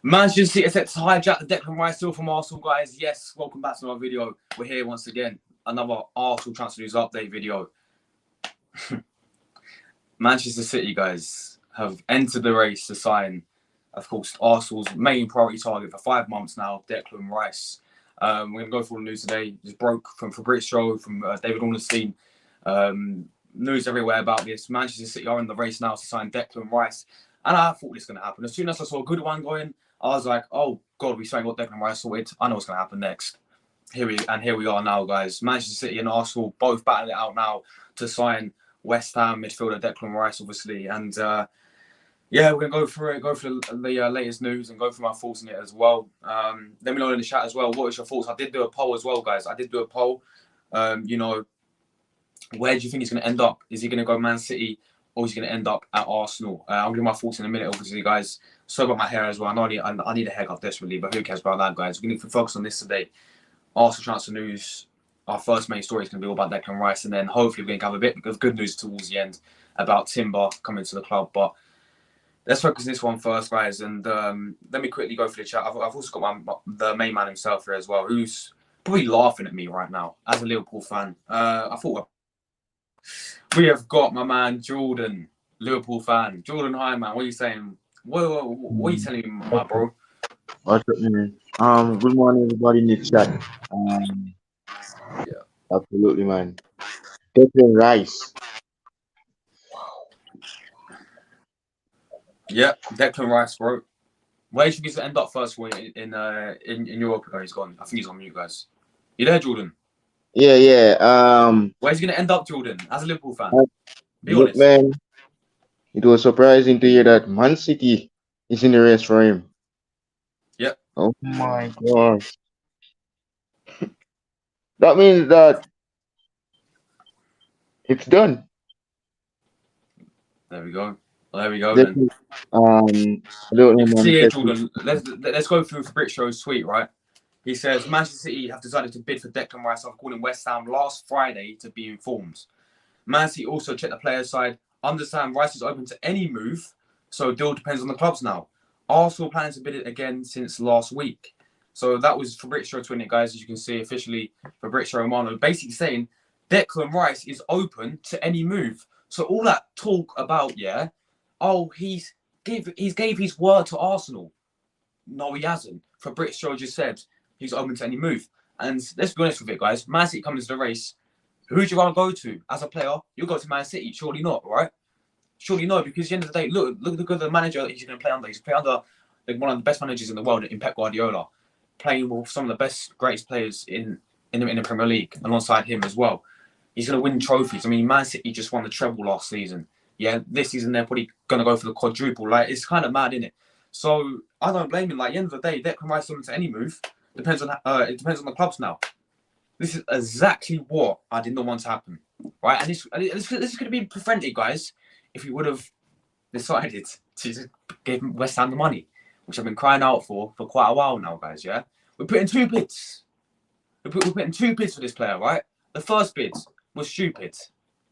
Manchester City set to hijack the Declan Rice deal from Arsenal, guys. Yes, welcome back to another video. We're here once again. Another Arsenal transfer news update video. Manchester City, guys, have entered the race to sign, of course, Arsenal's main priority target for 5 months now, Declan Rice. We're going to go through the news today. Just broke from Fabrizio, from David Ornstein. News everywhere about this. Manchester City are in the race now to sign Declan Rice. And I thought this was going to happen. As soon as I saw a good one going, I was like, oh, God, we finally got Declan Rice sorted. I know what's going to happen next. Here we are now, guys. Manchester City and Arsenal both battling it out now to sign West Ham midfielder Declan Rice, obviously. And, yeah, we're going to go through the latest news and go through my thoughts on it as well. Let me know in the chat as well. What is your thoughts? I did do a poll as well, guys. I did do a poll. You know, where do you think he's going to end up? Is he going to go Man City or is he going to end up at Arsenal? I'll give my thoughts in a minute, obviously, guys. Sorry about my hair as well. I need a haircut desperately, but who cares about that, guys? We're going to focus on this today. Arsenal transfer news. Our first main story is going to be all about Declan Rice, and then hopefully we're going to have a bit of good news towards the end about Timber coming to the club. But let's focus on this one first, guys. And let me quickly go through the chat. I've also got the main man himself here as well, who's probably laughing at me right now as a Liverpool fan. I thought we have got my man Jordan, Liverpool fan. Jordan, hi man. What are you saying? What are you telling me, my bro? What's up, man? Good morning, everybody in the chat. Yeah, absolutely, man. Declan Rice. Yeah, Declan Rice, bro. Where do you think he's gonna end up first in Europe? Oh, he's gone. I think he's on mute, guys. You there, Jordan? Yeah. Where's he gonna end up, Jordan? As a Liverpool fan, be look, honest. man. It was surprising to hear that Man City is in the race for him. Yep. Oh my gosh. That means that it's done. There we go. Then. I don't know, See here, Jordan. Let's go through Fabrizio's tweet, right? He says Manchester City have decided to bid for Declan Rice after calling West Ham last Friday to be informed. Man City also checked the player side. Understand Rice is open to any move, so deal depends on the clubs now. Arsenal planning to bid it again since last week. So that was Fabrizio tweeting, guys, as you can see officially. Fabrizio Romano basically saying Declan Rice is open to any move. So all that talk about, he gave his word to Arsenal. No, he hasn't. Fabrizio just said he's open to any move. And let's be honest with it, guys. Man City comes into the race. Who do you want to go to as a player? You'll go to Man City. Surely not, right? Surely no, because at the end of the day, look at the manager that he's going to play under. He's playing under one of the best managers in the world in Pep Guardiola, playing with some of the greatest players in the Premier League alongside him as well. He's going to win trophies. I mean, Man City just won the treble last season. Yeah, this season they're probably going to go for the quadruple. Like, it's kind of mad, isn't it? So I don't blame him. Like, at the end of the day, Declan Rice is open to any move. It depends on the clubs now. This is exactly what I did not want to happen, right? And this is going to be prevented, guys, if we would have decided to just give West Ham the money, which I've been crying out for quite a while now, guys, yeah? We're putting 2 bids. We put in 2 bids for this player, right? The first bid was stupid.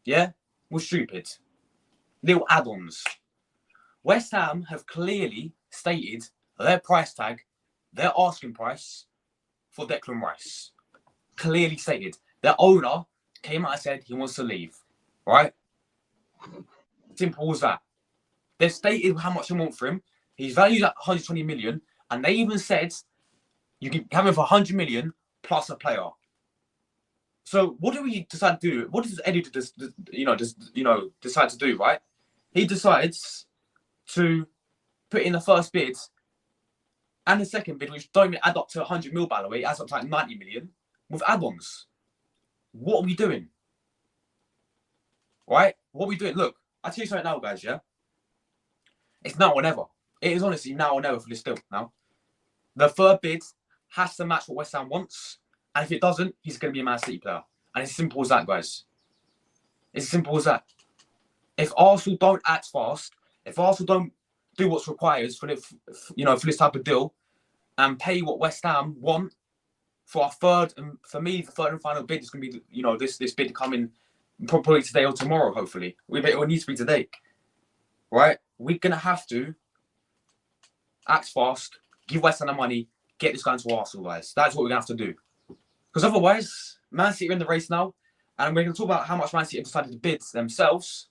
Yeah? Was stupid. Little add-ons. West Ham have clearly stated their price tag, their asking price for Declan Rice. Clearly stated. Their owner came out and said he wants to leave. Right? Simple as that. They've stated how much they want for him. He's valued at 120 million, and they even said you can have him for 100 million plus a player. So what do we decide to do? What does Eddie decide to do? Right? He decides to put in the first bid and the second bid, which don't even add up to 100 mil, by the way, it adds up to like 90 million with add-ons. What are we doing? Right? What are we doing? Look, I'll tell you something now, guys, yeah? It's now or never. It is honestly now or never for this deal now. The third bid has to match what West Ham wants. And if it doesn't, he's going to be a Man City player. And it's as simple as that, guys. It's as simple as that. If Arsenal don't act fast, if Arsenal don't do what's required for this type of deal and pay what West Ham want for our third, and for me, the third and final bid is going to be, this bid coming probably today or tomorrow, hopefully. It needs to be today. Right? We're going to have to act fast, give West Ham the money, get this guy into Arsenal, guys. That's what we're going to have to do. Because otherwise, Man City are in the race now, and we're going to talk about how much Man City have decided to bid themselves.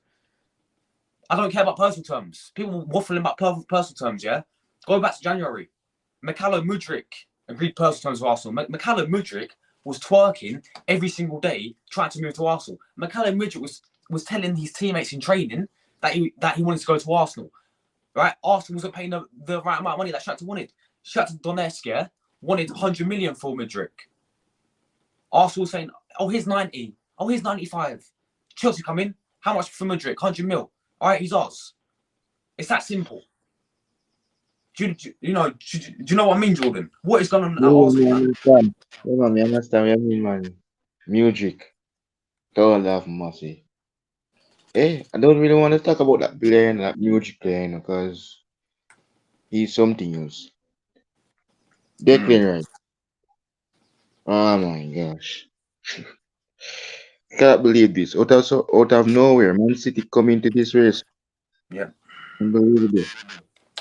I don't care about personal terms. People waffling about personal terms, yeah? Go back to January. Mikhailo Mudryk agreed personal terms with Arsenal. Mikhailo Mudryk was twerking every single day trying to move to Arsenal. Mikhailo Mudryk was telling his teammates in training that he wanted to go to Arsenal. Right? Arsenal wasn't paying the right amount of money that Shakhtar wanted. Shakhtar Donetsk, yeah, wanted 100 million for Mudryk. Arsenal saying, oh, here's 90. Oh, here's 95. Chelsea come in. How much for Mudryk? 100 mil. All right, he's ours. It's that simple. Do you know what I mean, Jordan? What is going on at Arsenal? I understand what you mean, man. Music. Tall of Mossy. Hey, I don't really want to talk about that player, that music player, because he's something else. Declan Rice. Oh my gosh. Can't believe this. Out of nowhere, Man City come into this race. Yeah. Unbelievable.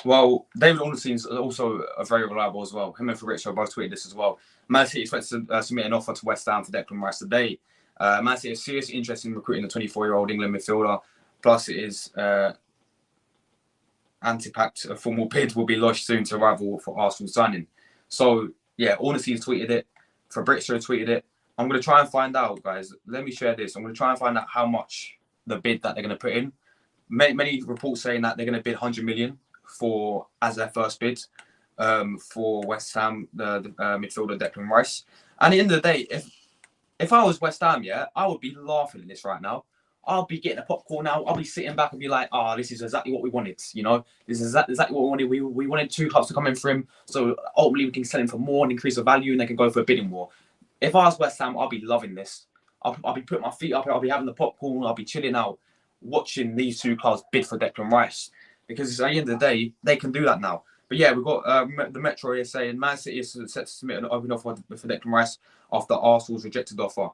Well, David Ornstein is also very reliable as well. Him and Fabrizio both tweeted this as well. Man City expects to submit an offer to West Ham for Declan Rice today. Man City is seriously interested in recruiting the 24-year-old England midfielder. Plus, it is anti-pact. A formal bid will be lodged soon to rival for Arsenal signing. So, yeah, Ornstein's tweeted it. Fabrizio tweeted it. I'm going to try and find out, guys. Let me share this. I'm going to try and find out how much the bid that they're going to put in. Many reports saying that they're going to bid 100 million as their first bid for West Ham, the midfielder Declan Rice. And at the end of the day, if I was West Ham, yeah, I would be laughing at this right now. I'll be getting a popcorn now. I'll be sitting back and be like, this is exactly what we wanted. This is exactly what we wanted. We wanted 2 clubs to come in for him. So ultimately we can sell him for more and increase the value and they can go for a bidding war. If I was West Ham, I'll be loving this. I'll be putting my feet up. I'll be having the popcorn. I'll be chilling out, watching these 2 clubs bid for Declan Rice. Because at the end of the day, they can do that now. But yeah, we've got the Metro here saying Man City is set to submit an open offer for Declan Rice after Arsenal's rejected offer.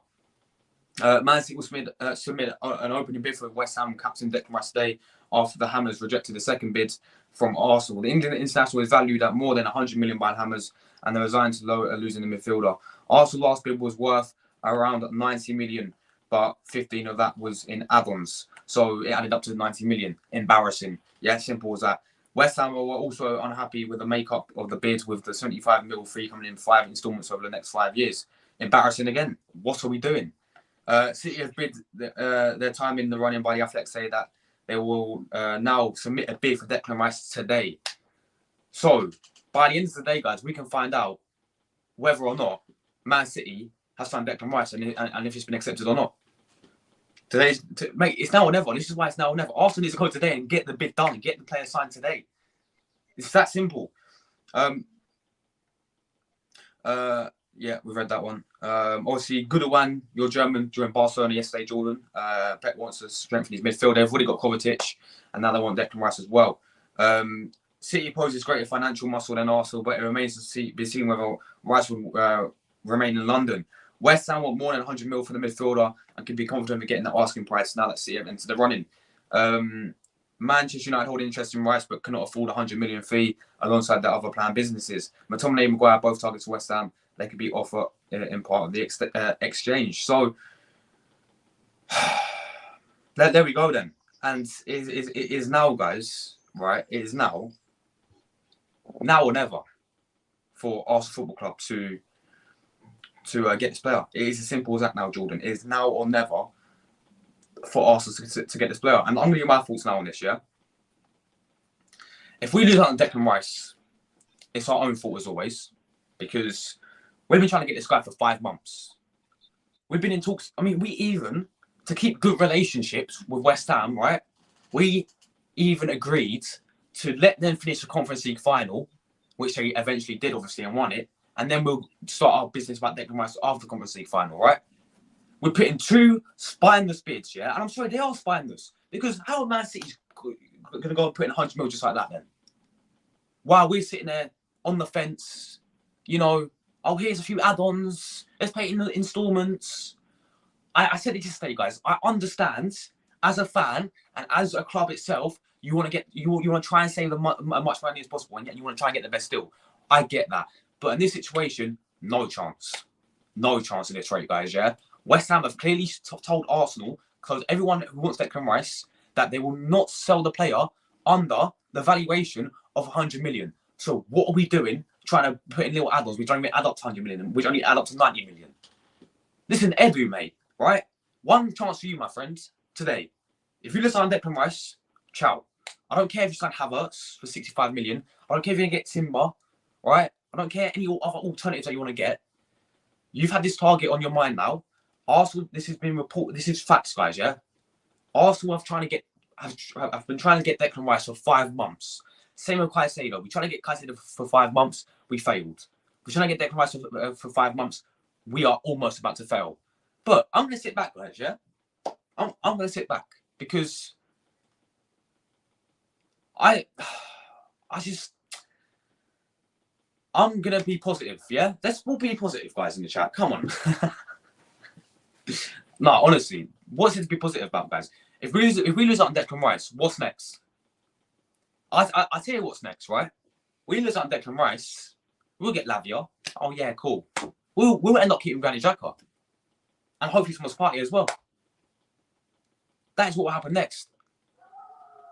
Man City will submit an opening bid for West Ham captain Declan Rice today after the Hammers rejected the second bid from Arsenal. The England international is valued at more than 100 million by the Hammers and they're resigned to losing the midfielder. Arsenal's last bid was worth around 90 million, but 15 of that was in add-ons. So it added up to 90 million. Embarrassing. Yeah, simple as that. West Ham were also unhappy with the makeup of the bid with the 75 mil fee coming in 5 instalments over the next 5 years. Embarrassing again. What are we doing? City have bid their time in the running by the Athletic say that they will now submit a bid for Declan Rice today. So, by the end of the day, guys, we can find out whether or not Man City has signed Declan Rice and if it's been accepted or not. Mate, it's now or never. This is why it's now or never. Arsenal needs to go today and get the bid done and get the player signed today. It's that simple. Yeah, we've read that one. Obviously, Goodogan, your German, during Barcelona yesterday, Jordan. Pep wants to strengthen his midfield. They've already got Kovacic, and now they want Declan Rice as well. City poses greater financial muscle than Arsenal, but it remains to be seen whether Rice will remain in London. West Ham want more than 100 mil for the midfielder and can be confident of getting that asking price now that City have entered the running. Manchester United hold interest in Rice but cannot afford a 100 million fee alongside their other planned businesses. McTominay and Maguire both targets West Ham. They could be offered in part of the exchange. So there we go then. And it is now, guys, right? It is now or never for Arsenal Football Club to get this player. It is as simple as that now, Jordan. It is now or never for Arsenal to get this player. And I'm going to give my thoughts now on this, yeah? If we lose out on Declan Rice, it's our own fault as always, because we've been trying to get this guy for 5 months. We've been in talks. I mean, we even, to keep good relationships with West Ham, right? We even agreed to let them finish the Conference League final, which they eventually did, obviously, and won it. And then we'll start our business about Declan Rice after the Conference League final, right? We're putting 2 spineless bids, yeah? And I'm sorry, they are spineless. Because how are Man City going to go and put in 100 mil just like that then? While we're sitting there on the fence, you know, oh, here's a few add-ons. Let's pay it in installments. I said it yesterday, guys. I understand as a fan and as a club itself, you want to try and save as much money as possible, and yet you want to try and get the best deal. I get that. But in this situation, no chance. No chance in this rate, guys, yeah? West Ham have clearly told Arsenal, because everyone who wants Declan Rice, that they will not sell the player under the valuation of 100 million. So what are we doing? Trying to put in little add-ons. We're trying to add up to 100 million. We're trying to add up to 90 million. Listen, Edu, mate, right? One chance for you, my friends, today. If you listen on Declan Rice, ciao. I don't care if you sign Havertz for 65 million. I don't care if you're going to get Timber, right? I don't care any other alternatives that you want to get. You've had this target on your mind now. Arsenal, this has been reported. This is facts, guys, yeah? Arsenal have been trying to get Declan Rice for 5 months. Same with Caicedo. We tried to get Caicedo for 5 months. We failed. We're trying to get Declan Rice for 5 months. We are almost about to fail. But I'm going to sit back, guys, yeah? I'm going to sit back because I'm going to be positive, yeah? Let's all be positive, guys, in the chat. Come on. No, honestly, what's it to be positive about, guys? If we lose out on Declan Rice, what's next? I tell you what's next, right? We lose out on Declan Rice, we'll get Lavia. Oh yeah, cool. We'll end up keeping Granit Xhaka. And hopefully Thomas Partey as well. That is what will happen next.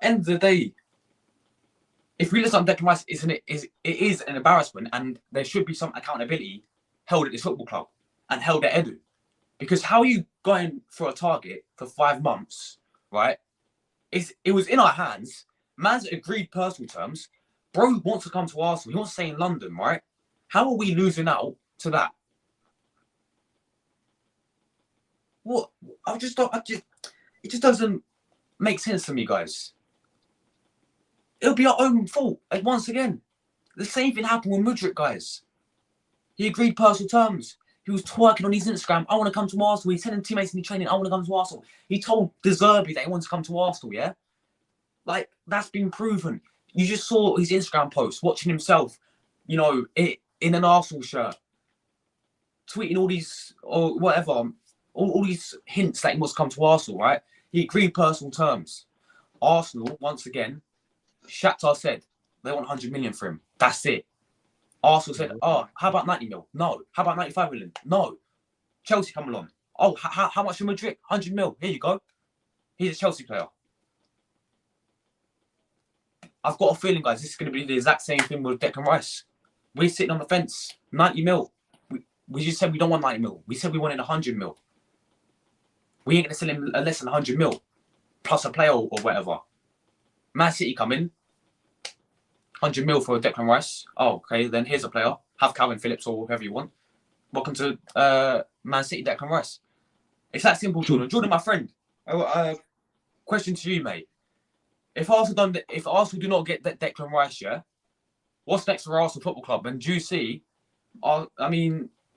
End of the day, if we lose out on Declan Rice, it is an embarrassment, and there should be some accountability held at this football club and held at Edu. Because how are you going for a target for 5 months, right? It was in our hands. Man's agreed personal terms. Bro wants to come to Arsenal. He wants to stay in London, right? How are we losing out to that? What? It just doesn't make sense to me, guys. It'll be our own fault. Like, once again, the same thing happened with Mudryk, guys. He agreed personal terms. He was twerking on his Instagram. I want to come to Arsenal. He's sending teammates in the training. I want to come to Arsenal. He told De Zerbi that he wants to come to Arsenal, yeah? Like, that's been proven. You just saw his Instagram post, watching himself, you know, in an Arsenal shirt, tweeting all these, or whatever, all these hints that he wants to come to Arsenal, right? He agreed personal terms. Arsenal, once again, Shakhtar said they want 100 million for him. That's it. Arsenal said, oh, how about 90 mil? No. How about 95 million? No. Chelsea come along. Oh, how much for Madrid? 100 mil. Here you go. He's a Chelsea player. I've got a feeling, guys, this is going to be the exact same thing with Declan Rice. We're sitting on the fence. 90 mil. We just said we don't want 90 mil. We said we wanted 100 mil. We ain't going to sell him less than 100 mil. Plus a player or whatever. Man City come in. 100 mil for Declan Rice. Oh, okay, then here's a player. Have Calvin Phillips or whoever you want. Welcome to Man City, Declan Rice. It's that simple, Jordan. Jordan, my friend. Question to you, mate. If Arsenal do not get Declan Rice, yeah, what's next for Arsenal Football Club? And do you see Granit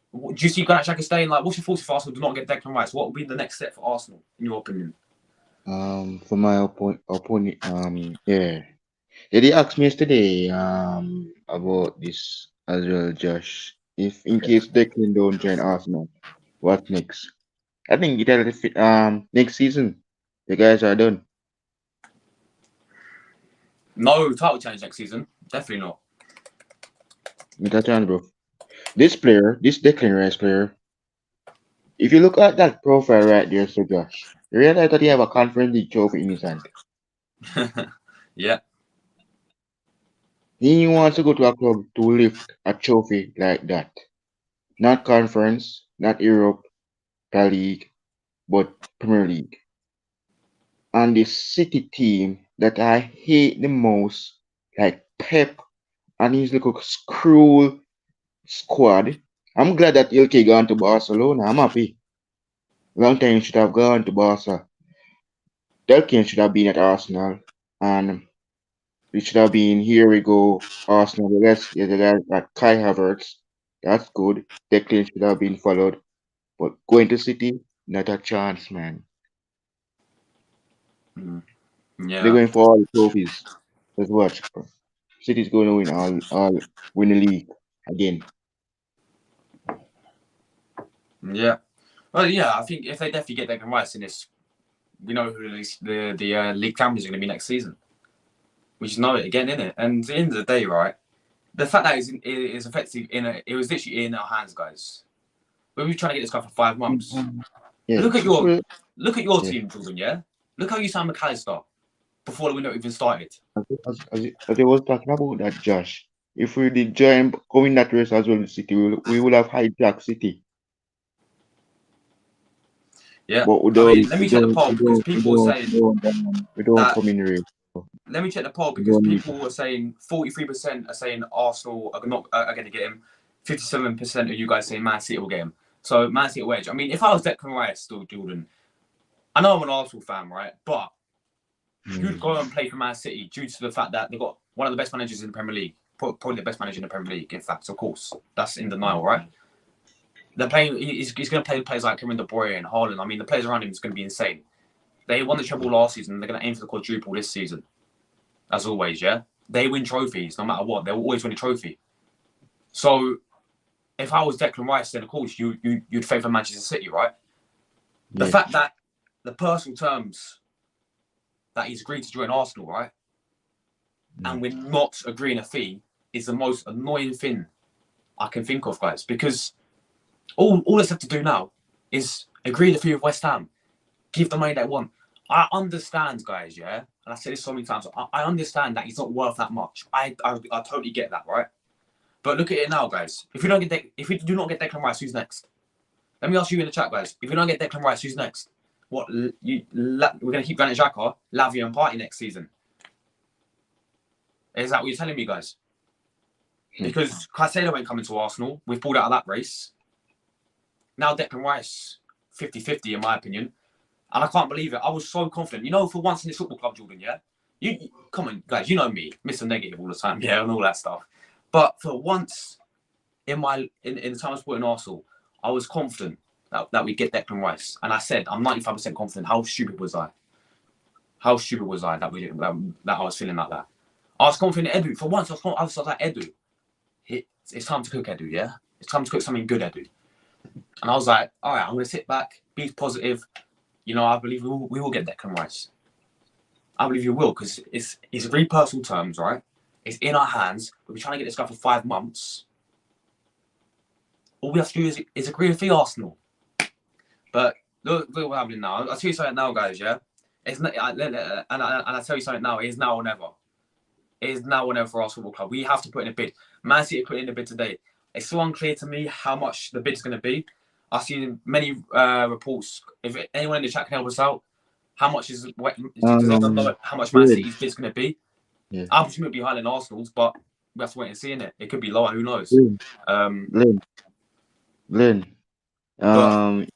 Xhaka staying? Like, what's your thoughts if Arsenal do not get Declan Rice? What would be the next step for Arsenal, in your opinion? For my opponent, yeah. Yeah, they asked me yesterday about this as well, Josh. if in case Declan don't join Arsenal, what next? I think next season the guys are done. No title challenge next season. Definitely not. With a chance, bro. This Declan Rice player, if you look at that profile right there, so Josh, you realize that he have a Conference League trophy in his hand. Yeah. He wants to go to a club to lift a trophy like that. Not Conference, not Europe, League, but Premier League. And the City team that I hate the most, like Pep and his little screw squad. I'm glad that Ilke gone to Barcelona. I'm happy. Long time he should have gone to Barca. Delkin should have been at Arsenal, and it should have been here we go Arsenal. The guy at Kai Havertz. That's good. Declan should have been followed, but going to City, not a chance, man. They're Yeah. going for all the trophies. Let's watch. City's going to win the league again. Yeah. Well, yeah, I think if they definitely get Declan Rice in this, we know who the league champions are going to be next season. We just know it again, innit? And at the end of the day, right, the fact that it's effective it was literally in our hands, guys. We've been trying to get this guy for 5 months. Yeah. Look at your team, Jordan. Yeah. Look how you signed McAllister before the window even started. As I was talking about that, Josh, if we did join coming that race as well with City, we would have hijacked City. Yeah. But I mean, let me check the poll because people were saying we don't that. come in race. Let me check the poll because people were saying 43% are saying Arsenal are going to get him. 57% of you guys saying Man City will get him. So Man City wedge. I mean, if I was Declan Rice, still Jordan, I know I'm an Arsenal fan, right? But you'd go and play for Man City due to the fact that they've got one of the best managers in the Premier League, probably the best manager in the Premier League. In fact, of course, that's in denial, right? They're playing. He's going to play players like Kevin De Bruyne and Haaland. I mean, the players around him is going to be insane. They won the treble last season. And they're going to aim for the quadruple this season. As always, yeah? They win trophies no matter what. They'll always win a trophy. So, if I was Declan Rice, then of course you'd favour Manchester City, right? The fact that the personal terms that he's agreed to join Arsenal, right? And we're not agreeing a fee is the most annoying thing I can think of, guys. Because all they have to do now is agree the fee with West Ham. Give the money they want. I understand, guys, yeah? And I said this so many times. I understand that he's not worth that much. I totally get that, right? But look at it now, guys. If we do not get Declan Rice, who's next? Let me ask you in the chat, guys. If we don't get Declan Rice, who's next? What we're going to keep Granit Xhaka, Lavia, and Partey next season? Is that what you're telling me, guys? Because Caicedo ain't coming to Arsenal. We've pulled out of that race. Now Declan Rice, 50-50 in my opinion. And I can't believe it. I was so confident. You know, for once in this football club, Jordan, yeah? You come on, guys, you know me. Mr. Negative all the time, yeah, and all that stuff. But for once in the time I was supporting Arsenal, I was confident that we get Declan Rice. And I said, I'm 95% confident. How stupid was I? How stupid was I that I was feeling like that? I was confident in Edu. For once, I was like, Edu, it's time to cook, Edu, yeah? It's time to cook something good, Edu. And I was like, all right, I'm going to sit back, be positive. You know, I believe we will get Declan Rice. I believe you will, because it's very personal terms, right? It's in our hands. We've been trying to get this guy for 5 months. All we have to do is agree with the Arsenal. But look what's happening now. I'll tell you something now, guys, yeah? And I tell you something now, it is now or never. It is now or never for our football club. We have to put in a bid. Man City put in a bid today. It's so unclear to me how much the bid's going to be. I've seen many reports. If anyone in the chat can help us out, how much does anyone know how much Man City's bid's going to be? Yeah. I'm assuming it'll be higher than Arsenal's, but we have to wait and see, innit? It could be lower, who knows? Glenn,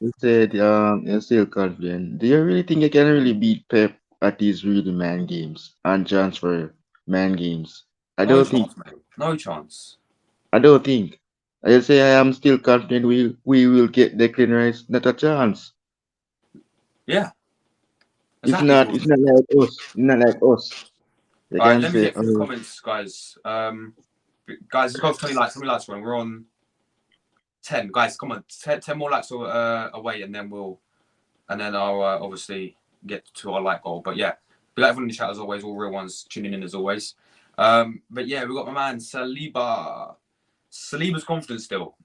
you said you're still confident. Do you really think you can really beat Pep at these really man games and transfer man games? No chance. I don't think. I say I am still confident we will get Declan Rice. Not a chance. Yeah. Exactly, it's not like us. It's not like us. All right, let me get through the comments, guys. Guys, let's go for 20 likes. 20 likes, we're on 10 guys. Come on, 10 more likes away, and then I'll obviously get to our like goal. But yeah, be like everyone in the chat as always. All real ones tuning in as always. But yeah, we got my man Saliba. Saliba's confident still.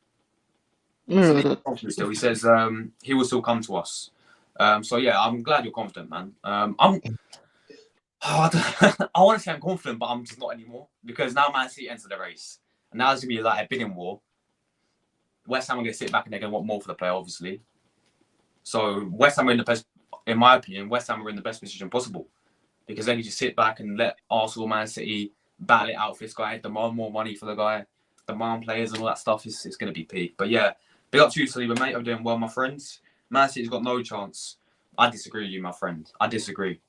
Saliba's confident still. He says he will still come to us. So yeah, I'm glad you're confident, man. I want to say I'm confident, but I'm just not anymore because now Man City enter the race, and now it's gonna be like a bidding war. West Ham are gonna sit back and they're gonna want more for the player, obviously. So West Ham are in the best, in my opinion, West Ham are in the best position possible because they can just sit back and let Arsenal, Man City battle it out for this guy, demand more money for the guy, demand players and all that stuff. It's gonna be peak. But yeah, big up to you, Saliba, mate. I'm doing well, my friends. Man City's got no chance. I disagree with you, my friend. I disagree.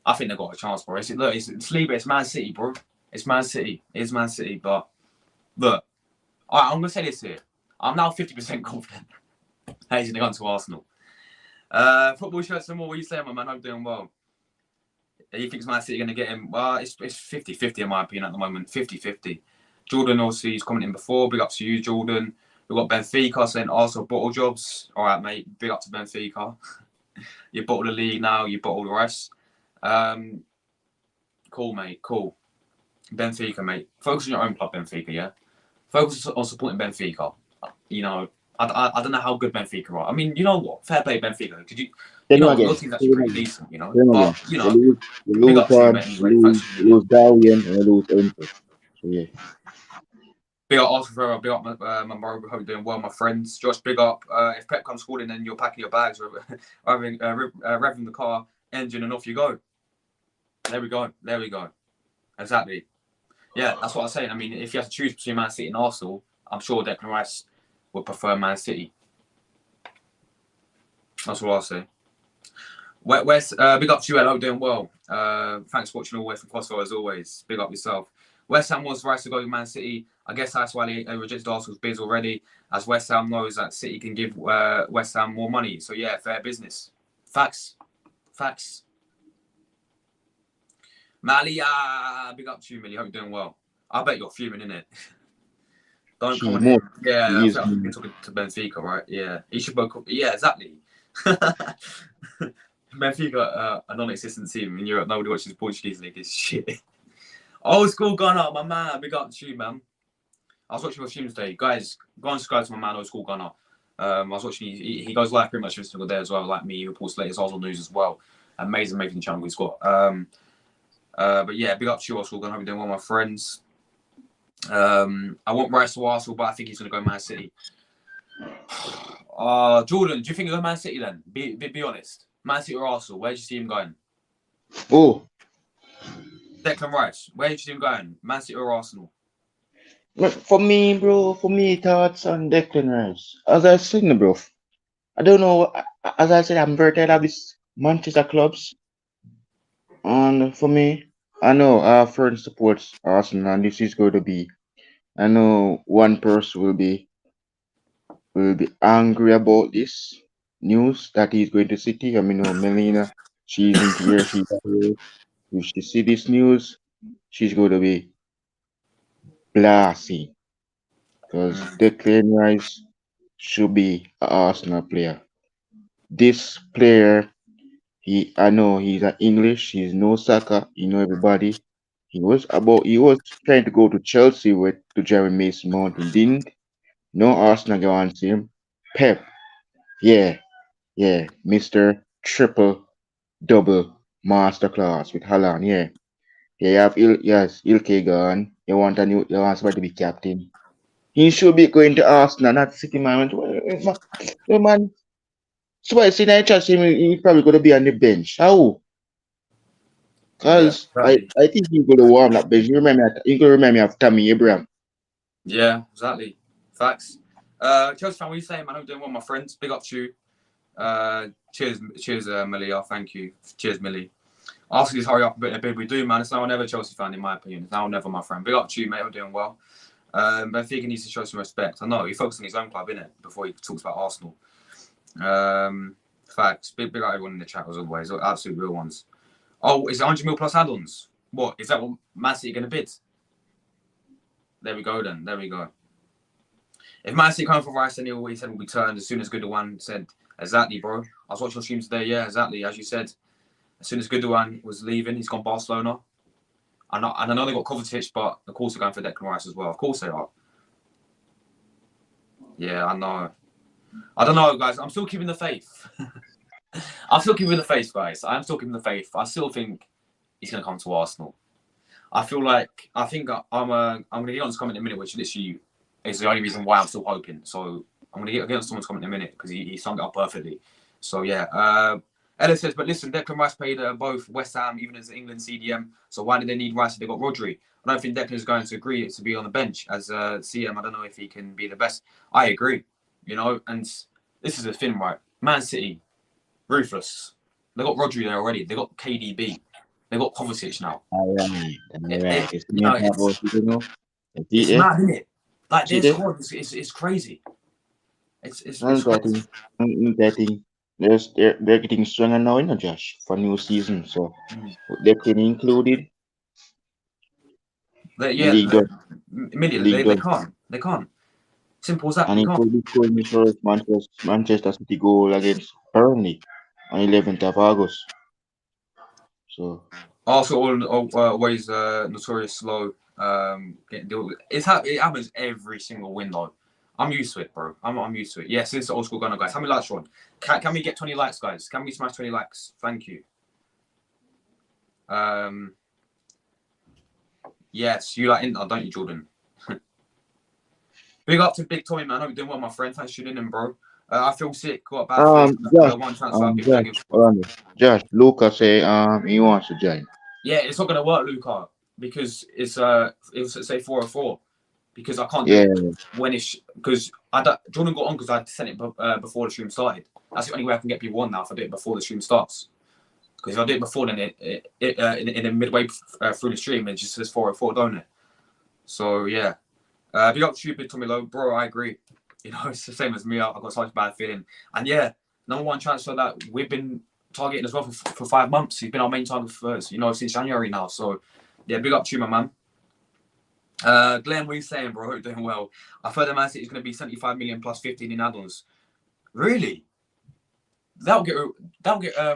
I think they've got a chance, bro. It's Saliba, it's Man City, bro. It's Man City. It's Man City. But look, I'm going to say this here. I'm now 50% confident that he's going to go to Arsenal. Football shirts and more. What are you saying, my man? I'm doing well. He thinks Man City going to get him. Well, it's 50-50 in my opinion at the moment. 50-50. Jordan also, he's commenting before. Big up to you, Jordan. We've got Benfica saying Arsenal bottle jobs. All right, mate. Big up to Benfica. You bottle the league now. You bottle the rest. Cool, mate. Cool. Benfica, mate. Focus on your own club, Benfica. Yeah. Focus on supporting Benfica. You know, I don't know how good Benfica are. I mean, you know what? Fair play, Benfica. Could you? Your team's actually pretty decent. You know, but you know, You big lose up to you, one, mate. Anyway, you lose Darwin, and you lose Inter. So yeah. Big up Arsenal Ferreira. Big up my hope you're doing well, my friends. Josh, big up. If Pep comes calling, then you're packing your bags, revving the car engine, and off you go. There we go. There we go. Exactly. Yeah, that's what I'm saying. I mean, if you have to choose between Man City and Arsenal, I'm sure Declan Rice would prefer Man City. That's what I'll say. Wes, big up to you, hello, doing well. Thanks for watching all the way from Kosovo as always. Big up yourself. West Ham wants Rice to go to Man City. I guess that's why they rejected Arsenal's bids already, as West Ham knows that City can give West Ham more money. So yeah, fair business. Facts. Facts. Malia, big up to you, Millie. Hope you're doing well. I bet you're fuming, innit? Don't come on in. Yeah, I think you're talking to Benfica, right? Yeah. He should both. Yeah, exactly. Benfica, a non-existent team in Europe. Nobody watches Portuguese league. It's shit. Old school Gunner, my man. Big up to you, man. I was watching your stream today. Guys, go and subscribe to my man, Old School Gunner. I was watching, he goes live pretty much every single day as well, like me. He reports latest Arsenal news as well. Amazing channel he's got. But yeah, big up to you, Old School Gunner. Hope you're doing well, my friends. I want Rice to Arsenal, but I think he's going to go Man City. Jordan, do you think he'll go Man City then? Be honest. Man City or Arsenal? Where do you see him going? Oh. Declan Rice. Where do you see him going? Man City or Arsenal? For me, bro, thoughts on Declan Rice. As I said, bro, I don't know. As I said, I'm very tired of these Manchester clubs. And for me, I know our friend supports Arsenal, and this is going to be. I know one person will be angry about this news that he's going to City. I mean, Melina, she's in here. If she see this news, she's going to be blasting because Declan Rice should be an Arsenal player. This player, I know he's an English. He's no soccer. He know everybody. He was trying to go to Chelsea to Jerry Mason Mount. He didn't. No Arsenal wants him. Pep, yeah, Mr. Triple Double Masterclass with Haaland, yeah. You have Ilke gone. You want somebody to be captain. He should be going to Arsenal, not City, man. Man, so I see that he's probably going to be on the bench. How? Because I think he's going to warm that bench. You're going to remind me of Tammy Abraham. Yeah, exactly. Facts. Chelsea fan, what are you saying, man? I'm doing well, my friends. Big up to you. Cheers, Millie. Thank you. Cheers, Millie. Ask you to hurry up a bit. We do, man. It's now or never, Chelsea fan, in my opinion. It's now or never, my friend. Big up to you, mate. I'm doing well. Benfica needs to show some respect. I know he focuses on his own club, innit? Before he talks about Arsenal. Facts. Big up everyone in the chat as always. Absolute real ones. Oh, is it 100 mil plus add-ons? What is that? What Man City going to bid? There we go. Then there we go. If Man City coming for Rice, then he said will be turned as soon as Gundogan said, exactly, bro. I was watching your stream today, yeah, exactly. As you said, as soon as Gundogan was leaving, he's gone Barcelona. And I know they got Kovacic, but of course they're going for Declan Rice as well. Of course they are. Yeah, I know. I don't know, guys. I'm still keeping the faith. I'm still keeping the faith, guys. I'm still keeping the faith. I still think he's going to come to Arsenal. I think I'm going to get on this comment in a minute, which literally is the only reason why I'm still hoping. So I'm going to get on someone's comment in a minute because he summed it up perfectly. So yeah. Ella says, but listen, Declan Rice played both West Ham, even as England CDM. So why did they need Rice if they got Rodri? I don't think Declan is going to agree to be on the bench as CM. I don't know if he can be the best. I agree, and this is the thing, right? Man City, ruthless. They got Rodri there already. They got KDB. They got Kovacic now. It's mad, isn't it? Like their squad is crazy. It's crazy. They're getting stronger now, Josh, for new season. So they're getting included. Immediately they can't. Simple as that. And he could be scoring his first Manchester City goal against Burnley on 11th of August. So Arsenal always notorious slow. It happens every single window. I'm used to it, bro. I'm used to it. Yes, this is old school gunner, guys. How many likes, Sean? Can we get 20 likes, guys? Can we smash 20 likes? Thank you. Yes, you like Inter, don't you, Jordan? Big up to Big Tommy, man. I hope you're doing well, my friend. Thanks for tuning in, bro. I feel sick. Got a bad Josh, Luca say he wants to join. Yeah, it's not gonna work, Luca, because it's say 404. Because I can't do it when it's because Jordan got on because I sent it before the stream started. That's the only way I can get people on now if I do it before the stream starts. Because if I do it before, then in the midway through the stream, it just says 404, don't it? So yeah, big up to you, Big Tommy Low, bro. I agree. It's the same as me. I've got such a bad feeling. And yeah, number one transfer that we've been targeting as well for 5 months. He's been our main target for since January now. So yeah, big up to you, my man. Glenn, what are you saying, bro? Hope you're doing well. I've heard the Man City is going to be 75 million plus 15 in add-ons. Really? That'll get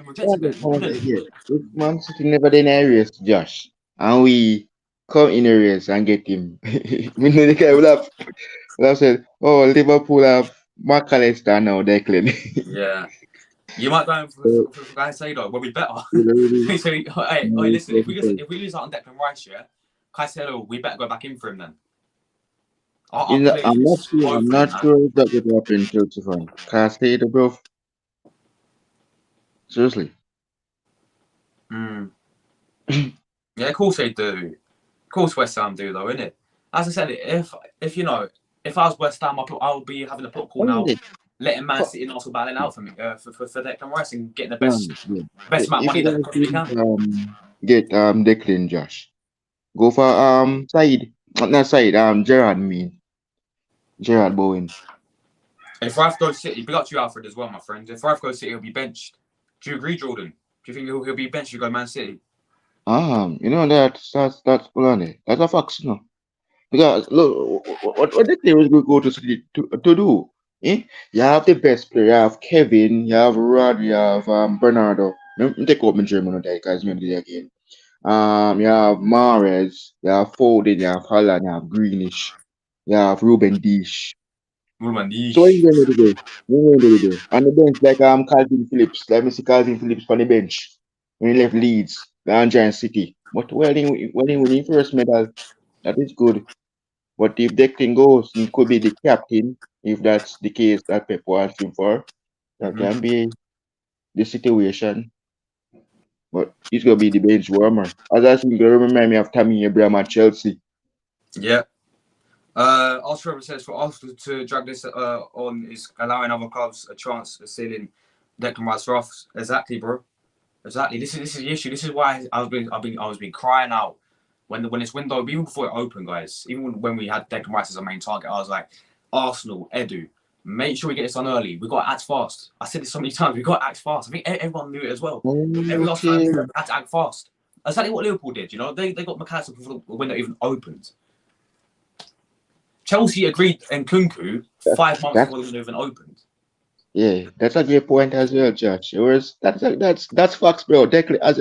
rejected. If Man City never did areas, Josh, and we come in areas and get him. The guy will have said, "Oh, Liverpool have McAllister now, Declan." Yeah. You might go for guys say though, well, we better. Listen, if we lose out on Declan Rice, yeah, Caicedo, we better go back in for him then. I'm not sure if that would happen, Chelsea fan. Caicedo, bro. Seriously. Yeah, of course they do. Of course West Ham do though, innit? As I said, if I was West Ham, I would be having a put call now, letting Man City and Arsenal battling out for me for Declan Rice and getting the best amount of money that we can. Get Declan, Josh. Go for Gerard Bowen. If Rice goes City, big up to you, Alfred, as well, my friend. If Rice goes City, he'll be benched. Do you agree, Jordan? Do you think he'll be benched? You go Man City. That's a fact, Because look, what the players will go to City to do? You have the best player. You have Kevin. You have Rod. You have Bernardo. Let me take out my German there because I'm again. You have Mahrez. You have Foden. You have Haaland. You have Greenish. You have Ruben Dish. So what are you going to do? On the bench, like Calvin Phillips. Let me see Calvin Phillips on the bench when he left Leeds, the Giant City. But when he winning first medal, that is good. But if Declan goes, he could be the captain. If that's the case that Pep wants him for, that can be the situation. But he's gonna be the bench warmer. As I think, remind me of Tammy Abraham at Chelsea. Yeah. Arsenal says for Arsenal to drag this on is allowing other clubs a chance of stealing Declan Rice for us. Exactly, bro. Exactly. This is the issue. This is why I was been crying out when this window, even before it opened, guys. Even when we had Declan Rice as a main target, I was like, Arsenal, Edu, make sure we get this done early. We got to act fast. I said this so many times. We got to act fast. I think everyone knew it as well. Everyone else had to act fast. Exactly what Liverpool did. They got McAllister before the window even opened. Chelsea agreed Nkunku 5 months That's before the window even opened. yeah, that's a great point as well, Josh. It was that's facts, bro. Declan as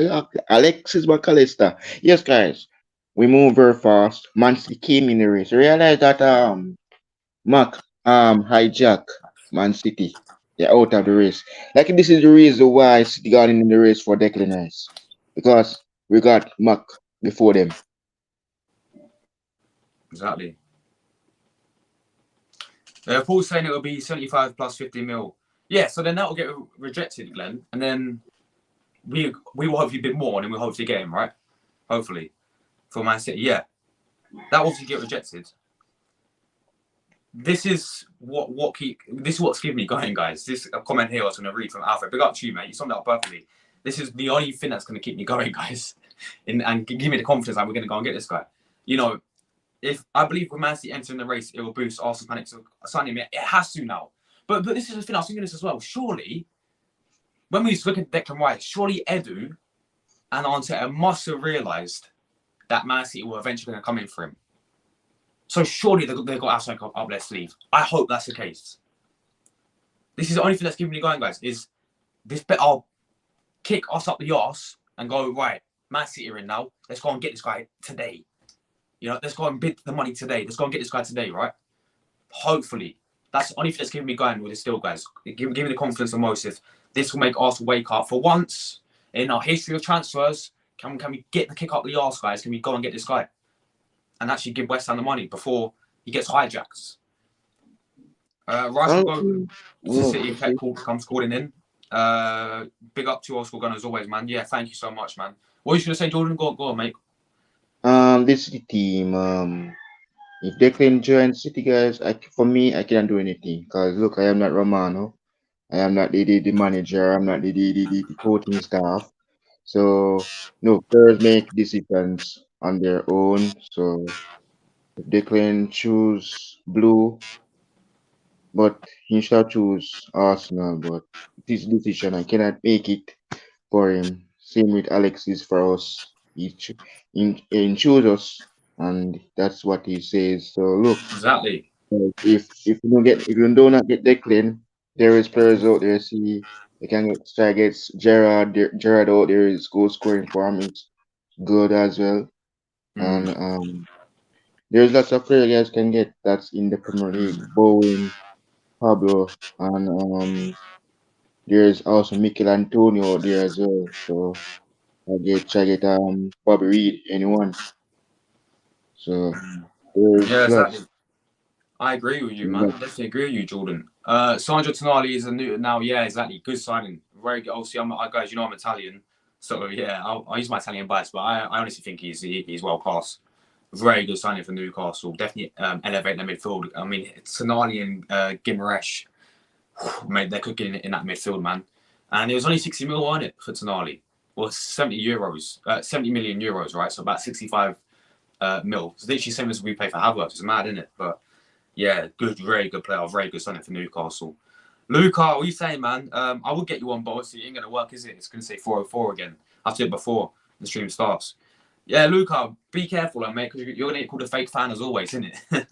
Alexis McAllister. Yes, guys, we move very fast. Man City came in the race. Realize that Mac hijack Man City. They're out of the race. Like this is the reason why City got in the race for Declan Rice. Because we got Mac before them. Exactly. Paul's saying it will be 75 plus 50 mil. Yeah, so then that will get rejected, Glenn, and then we will hopefully bid more, and then we'll hopefully get him, right? Hopefully for Man City. Yeah, that will obviously get rejected. This is what's keeping me going, guys. This a comment here I was going to read from Alfred. Big up to you, mate. You summed it up perfectly. This is the only thing that's going to keep me going, guys, and give me the confidence that we're going to go and get this guy. You know, if I believe when Man City enter in the race, it will boost Arsenal's panic to signing him. It has to now. But this is the thing. I was thinking this as well. Surely, when we look at Declan Rice, surely Edu and Arteta must have realised that Man City were eventually going to come in for him. So surely they've got something up their sleeve. I hope that's the case. This is the only thing that's keeping me going, guys, is this bet I'll kick us up the arse and go, right, Man City are in now. Let's go and get this guy today. You know, let's go and bid the money today. Let's go and get this guy today, right? Hopefully. That's the only thing that's keeping me going with this still, guys. Give me the confidence the most. If this will make Arsenal wake up for once in our history of transfers, can we get the kick up the arse, guys? Can we go and get this guy? And actually give West Ham the money before he gets hijacked. Rice will go to City if Pep comes calling in. Big up to Arsenal Gun as always, man. Yeah, thank you so much, man. What are you going to say, Jordan? Go on, mate. This City team, if Declan joins City, guys, for me, I can't do anything. Because, look, I am not Romano. I am not the manager. I'm not the coaching staff. So, no, players make decisions on their own. So, if Declan choose blue, but he shall choose Arsenal. But this decision, I cannot make it for him. Same with Alexis for us. He choose us, and that's what he says. So look, Exactly. if you do not get Declan, there is players out there. See, they can try get Gerard. Gerard out there is goal scoring for him. It's good as well, and there's lots of players you guys can get that's in the Premier League. Bowen, Pablo, and there's also Mikel Antonio out there as well. So try get Bobby Reed, anyone. So there's Yeah, exactly. lots. I agree with you, man. I definitely agree with you, Jordan. Sandro Tonali is a new now. Yeah, exactly. Good signing. Very good. Obviously, guys, you know I'm Italian, so yeah, I'll use my Italian bias, but I honestly think he's well class. Very good signing for Newcastle. Definitely elevate their midfield. I mean, Tonali and Guimaraes, mate, they're cooking in that midfield, man. And it was only 60 mil on it for Tonali. Well, 70 million euros, right? So about 65 mil. It's literally the same as we pay for Havertz. It's mad, isn't it? But yeah, good, very good player, very good signing for Newcastle. Luca, what are you saying, man? I will get you on, but obviously it ain't going to work, is it? It's going to say 404 again. I have to do it before the stream starts. Yeah, Luca, be careful, mate, because you're going to get called a fake fan as always, isn't it?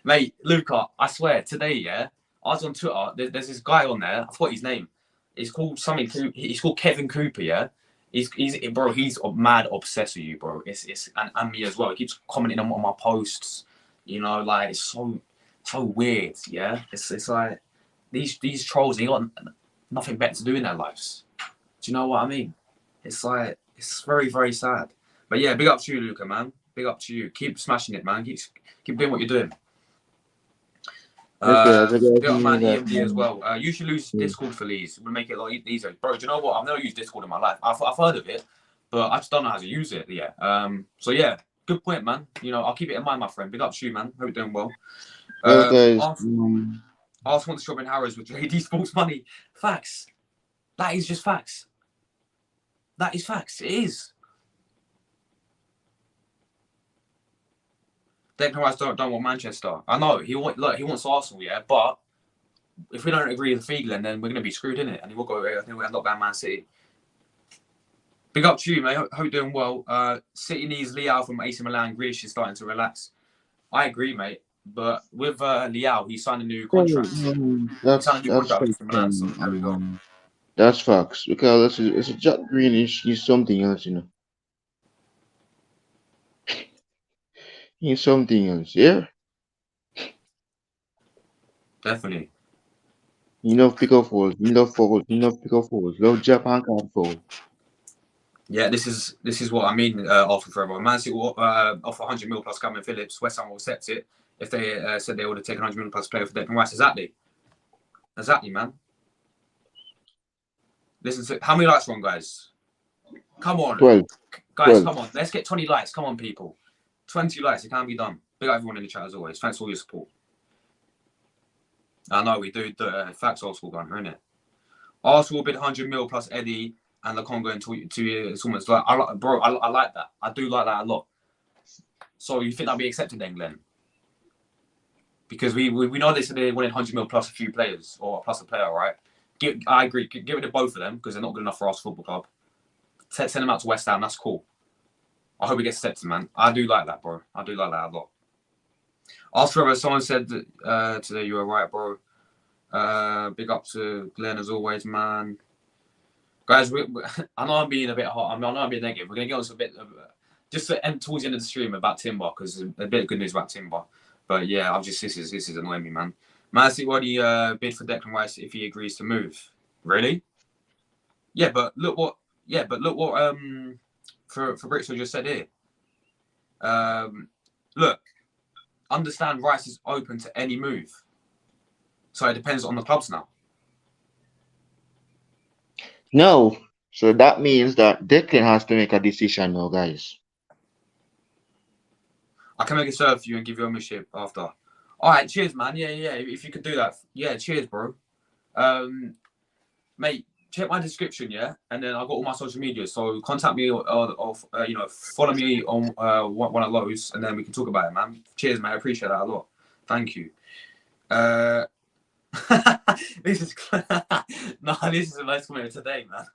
Mate, Luca, I swear, today, yeah, I was on Twitter. There's this guy on there. I forgot his name. He's called something. He's called Kevin Cooper, yeah? He's mad obsessed with you, bro. It's and me as well. He keeps commenting on my posts. You know, like it's so weird, yeah. It's like these trolls. They got nothing better to do in their lives. Do you know what I mean? It's like it's very very sad. But yeah, big up to you, Luca, man. Big up to you. Keep smashing it, man. Keep doing what you're doing. Big up, man, EMD as well. You should use Discord for these. We'll make it a lot easier, bro. Do you know what? I've never used Discord in my life. I've heard of it, but I just don't know how to use it. Yeah. So yeah. Good point, man. You know, I'll keep it in mind, my friend. Big up to you, man. Hope you're doing well. Guys. Arsenal wants to shop in Harrods with JD Sports money. Facts. That is just facts. That is facts. It is. Declan Rice don't want Manchester. I know he wants Arsenal, yeah. But if we don't agree with Fiegler, then we're going to be screwed, innit? And he will go. I think we'll end up going Man City. Big up to you, mate. Hope you're doing well. City needs Leao from AC Milan. Grealish is starting to relax. I agree, mate. But with Liao, he signed a new contract. He signed a new That's contract facts, for Milan, so there we go. that's facts because it's a Jack Greenish. He's something else, you know. He's something else. Yeah, Definitely. he love pick up holes. He love fouls. He love pick up holes. Love Japan card foul. Yeah, this is what I mean. After forever, Man City will offer 100 mil plus Calvin Phillips. West Ham will accept it if they said they would have taken 100 mil plus player for Declan Rice. Exactly, man. Listen to how many likes we're on, guys. Come on, 12. guys. 12. Come on, let's get 20 likes. Come on, people. 20 likes. It can be done. Big up everyone in the chat as always. Thanks for all your support. I know we do the facts Arsenal gun, isn't it? Arsenal bid 100 mil plus Eddie and the Congo in 2 years. Almost like I like that. I do like that a lot. So you think that'll be accepted then, Glenn? Because we know they said they wanted 100 mil plus a few players or plus a player, right? I agree. Get rid of both of them because they're not good enough for us football club. Send them out to West Ham. That's cool. I hope it gets accepted, man. I do like that, bro. I do like that a lot. After someone said that today you were right, bro. Big up to Glenn as always, man. Guys, I know I'm being a bit hot. I know I'm being negative. We're gonna get on to a bit of, just to end towards the end of the stream about Timber because a bit of good news about Timber. But yeah, this is annoying me, man. Man City already bid for Declan Rice if he agrees to move. Really? Yeah, but look what Fabrizio just said here. Look, understand Rice is open to any move. So it depends on the clubs now. No. So that means that Declan has to make a decision now, guys. I can make a serve for you and give you ownership after. All right, cheers, man. Yeah. If you could do that, yeah, cheers, bro. Mate, check my description, yeah, and then I've got all my social media. So contact me or follow me on one of those, and then we can talk about it, man. Cheers, man. I appreciate that a lot. Thank you. This is this is a nice comment today, man.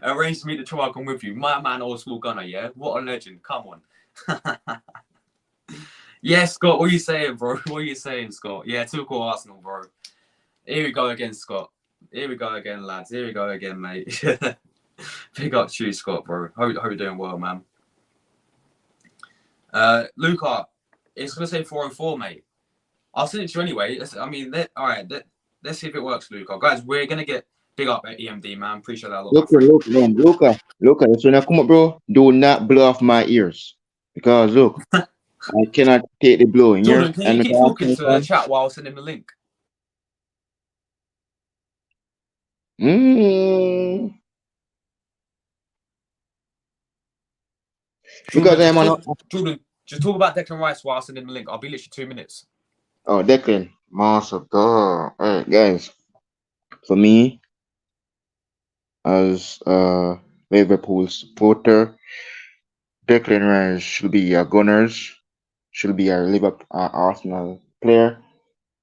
Arrange to meet the trial. I'm with you, my man, old school gunner. Yeah, what a legend. Come on. Yeah, Scott. What are you saying, bro? What are you saying, Scott? Yeah, typical Arsenal, bro. Here we go again, Scott. Here we go again, lads. Here we go again, mate. Big up to you, Scott, bro. Hope you're doing well, man. Luca, it's gonna say 4-4, mate. I'll send it to you anyway. All right. Let's see if it works, Luca. Guys, we're gonna get big up at EMD, man. Appreciate that a lot. Luca. So now come up, bro. Do not blow off my ears because look, I cannot take the blowing. Jordan, can you keep talking to the chat while I send him the link? Jordan, just talk about Declan Rice while I send him the link. I'll be literally 2 minutes. Oh, Declan, master. All right, guys. For me, as a Liverpool supporter, Declan Rice should be a Gunners, should be a Liverpool Arsenal player.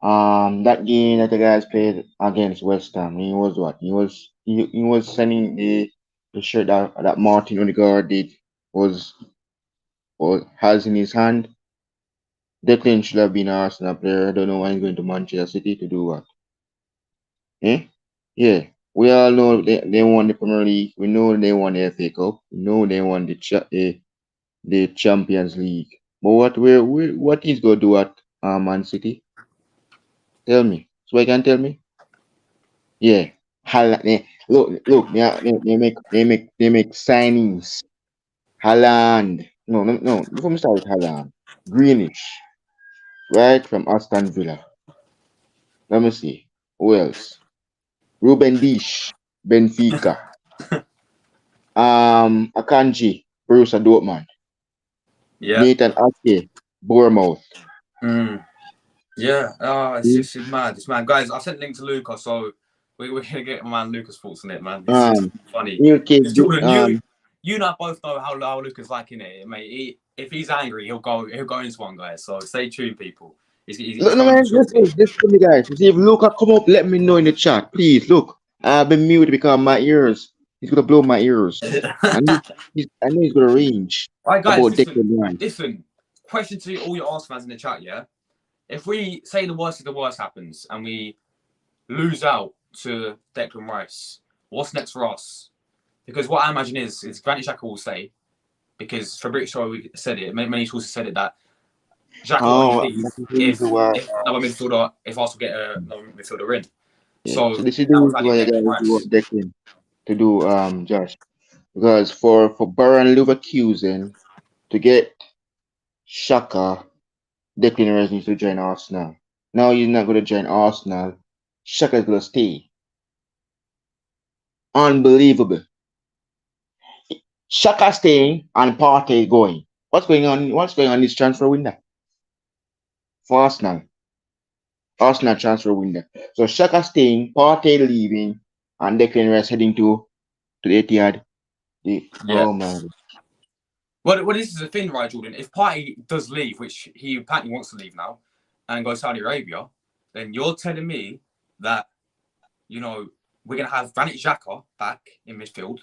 That game that the guys played against West Ham, he was what? He was sending the shirt that Martin Odegaard did was or has in his hand. Declan should have been an Arsenal player. I don't know why he's going to Manchester City to do what. Eh? Yeah. We all know they won the Premier League. We know they won the FA Cup. We know they won the Champions League. But what he's gonna do at Man City? Tell me. So I can tell me? Yeah. Look, they make signings. Haaland. No. Before we start with Haaland. Greenish. Right from Aston Villa. Let me see. Who else? Ruben Dish, Benfica. Akanji, Borussia Dortmund. Yeah. Nathan Ake, Bournemouth. Yeah. It's mad. It's mad. Guys, I sent a link to Luca, so we're gonna get my man Lucas' thoughts on it, man. It's funny. Jordan, you and I both know how Lucas like in it, mate. If he's angry, he'll go into one, guys. So stay tuned, people. Look, no, man, just for me, guys. See if Luca come up, let me know in the chat, please. Look, I've been muted because my ears. He's gonna blow my ears. I know he's gonna range. All right, guys. Listen. question to all your Arsenal fans in the chat, yeah? If we say the worst of the worst happens and we lose out to Declan Rice, what's next for us? Because what I imagine is Granit Xhaka will stay, because Fabrizio said it, many sources said it, that Xhaka will only leave if another midfielder, if Arsenal get another midfielder in. Yeah. So this is that the was reason why you Declan guys do Rice. what Declan to do, Josh. Because for Baron Leverkusen to get Shaka, Declan Rice needs to join Arsenal. Now he's not going to join Arsenal. Shaka is going to stay. Unbelievable. Shaka staying and Partey going. What's going on? What's going on in this transfer window for Arsenal? Arsenal transfer window. So Shaka staying, Partey leaving, and Declan Rice heading to the Etihad. Oh man. Well, this is the thing, right, Jordan? If Partey does leave, which he apparently wants to leave now, and go to Saudi Arabia, then you're telling me that, you know, we're going to have Granit Xhaka back in midfield,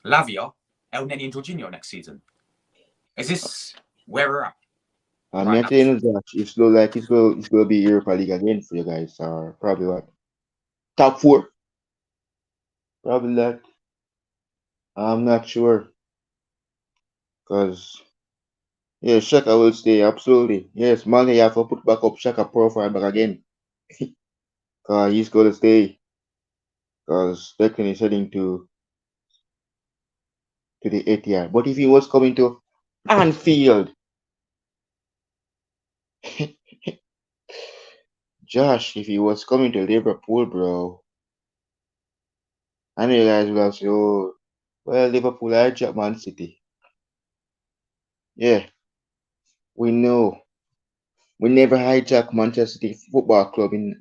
Lavia, El Neni and Jorginho next season. Is this where we're at? I'm not telling you that it's like it's going to be Europa League again for you guys, or probably what? Top 4? Probably that. I'm not sure. Because, yeah, Shaka will stay, absolutely. Yes, man, you have to put back up Shaka profile back again. Because he's going to stay. Because Declan is heading to the Etihad. But if he was coming to Anfield, Josh, if he was coming to Liverpool, bro, I know you guys will have said, oh, well, Liverpool hijacked Man City. Yeah, we know. We never hijacked Manchester City Football Club in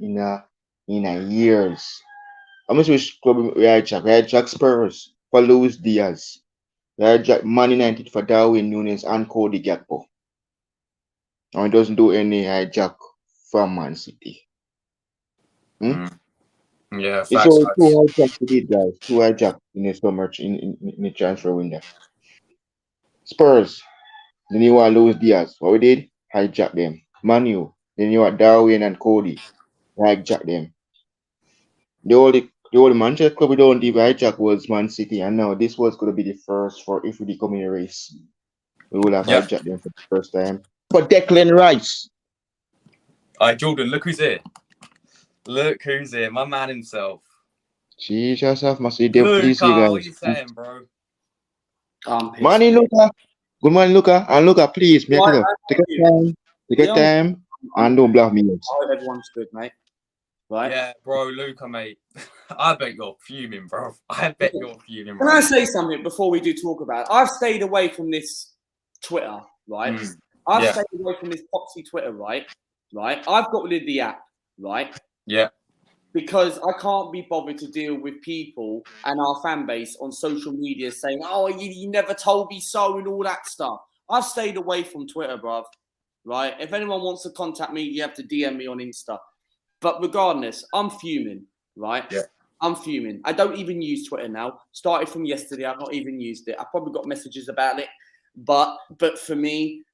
years. How much which club we hijacked? We hijacked Spurs for Luis Diaz. We hijacked Man United for Darwin Núñez and Cody Gakpo. And it doesn't do any hijack from Man City. Yeah, It's facts. only 2 hijacks we did, guys. 2 hijacks in the summer in the transfer window. Spurs. Then you want Luis Diaz. What we did? Hijack them. Manu. Then you want Darwin and Cody. Hijack them. The only Manchester club we don't do hijack was Man City, and now this was going to be the first for if we become in a race. We will have hijacked them for the first time. For Declan Rice. All right, Jordan, look who's here. Look who's here. My man himself. Jesus, I must say, Luca, what are you saying, bro? Morning, Luca. Good morning, Luca. And Luca, please, make it up. Take your time, and don't block me. I hope everyone's good, mate. Right? Yeah, bro, Luca, mate. I bet you're fuming, bro. I bet you're fuming, Can I say something before we do talk about it? I've stayed away from this Twitter, right? I've stayed away from this Popsy Twitter, right? Right? I've got rid of the app, right? Yeah. Because I can't be bothered to deal with people and our fan base on social media saying, oh, you never told me so and all that stuff. I've stayed away from Twitter, bruv. Right? If anyone wants to contact me, you have to DM me on Insta. But regardless, I'm fuming, right? Yeah. I'm fuming. I don't even use Twitter now. Started from yesterday. I've not even used it. I probably got messages about it. But for me,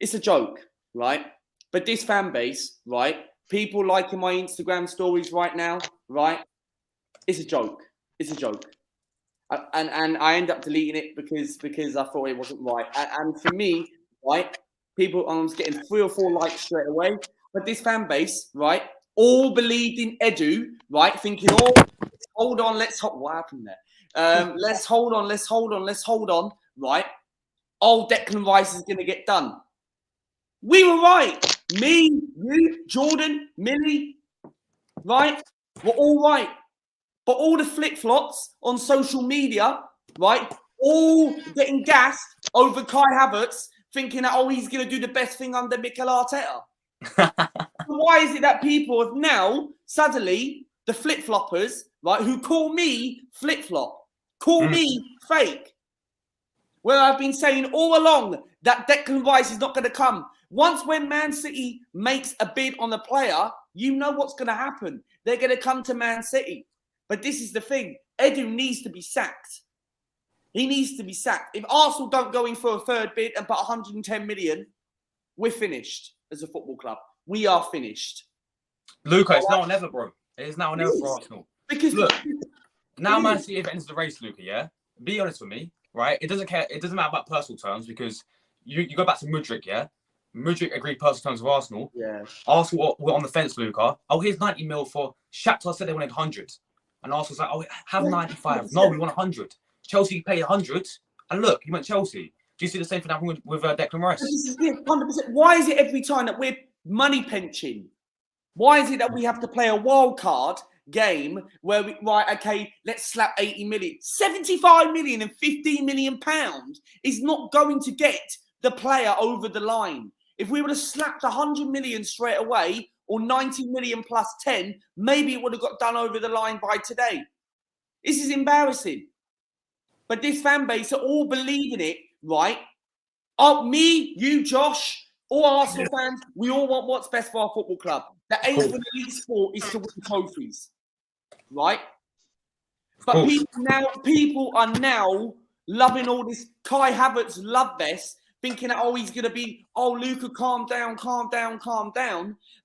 it's a joke, right? But this fan base, right? People liking my Instagram stories right now, right? It's a joke. It's a joke. And I end up deleting it because I thought it wasn't right. And for me, right? People, I was getting 3 or 4 likes straight away. But this fan base, right? All believed in Edu, right? Thinking, oh, hold on, what happened there? Let's hold on, right? Oh, Declan Rice is going to get done. We were right. Me, you, Jordan, Millie, right? We're all right. But all the flip-flops on social media, right? All getting gassed over Kai Havertz, thinking that, oh, he's going to do the best thing under Mikel Arteta. Why is it that people have now, suddenly, the flip-floppers, right, who call me flip-flop, call me fake, where I've been saying all along that Declan Rice is not going to come. Once when Man City makes a bid on a player, you know what's going to happen. They're going to come to Man City. But this is the thing. Edu needs to be sacked. He needs to be sacked. If Arsenal don't go in for a third bid and put 110 million, we're finished as a football club. We are finished. Luca, it's now or never, bro. It is now or never for Arsenal. Because look, now Man City have entered the race, Luca. Yeah, be honest with me, right? It doesn't care. It doesn't matter about personal terms because you go back to Mudryk. Yeah, Mudryk agreed personal terms with Arsenal. Yeah, Arsenal were on the fence, Luca. Oh, here's 90 mil for Shakhtar. Said they wanted 100, and Arsenal's like, oh, have 95. No, we want 100. Chelsea paid 100, and look, he went Chelsea. Do you see the same thing happening with Declan Rice? 100%. Why is it every time that we're money pinching? Why is it that we have to play a wild card game where we, right, okay, let's slap 80 million. 75 million and 15 million pounds is not going to get the player over the line. If we would have slapped 100 million straight away or 90 million plus 10, maybe it would have got done over the line by today. This is embarrassing. But this fan base are all believing it, right? Oh, me, you, Josh, all Arsenal fans, we all want what's best for our football club. The aim of an elite sport is to win trophies, right? But people are now loving all this Kai Havertz love vest, thinking that, oh, he's going to be, oh, Luca, calm down,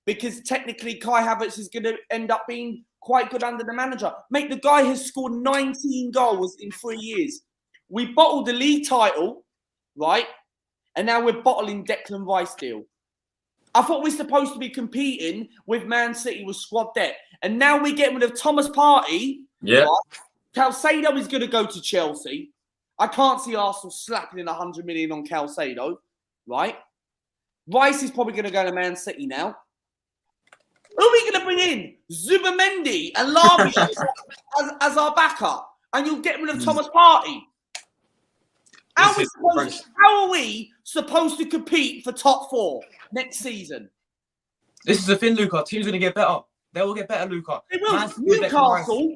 because technically Kai Havertz is going to end up being quite good under the manager. Mate, the guy has scored 19 goals in 3 years. We bottled the league title, right? And now we're bottling Declan Rice deal. I thought we were supposed to be competing with Man City with squad depth. And now we're getting rid of Thomas Partey. Yeah. Right? Caicedo is going to go to Chelsea. I can't see Arsenal slapping in 100 million on Caicedo, right? Rice is probably going to go to Man City now. Who are we going to bring in? Zubamendi and Lavia as our backup. And you'll get rid of Thomas Partey. How are we supposed to compete for top 4 next season? This is the thing, Luca. Teams going to get better. They will get better, Luca. They will. Newcastle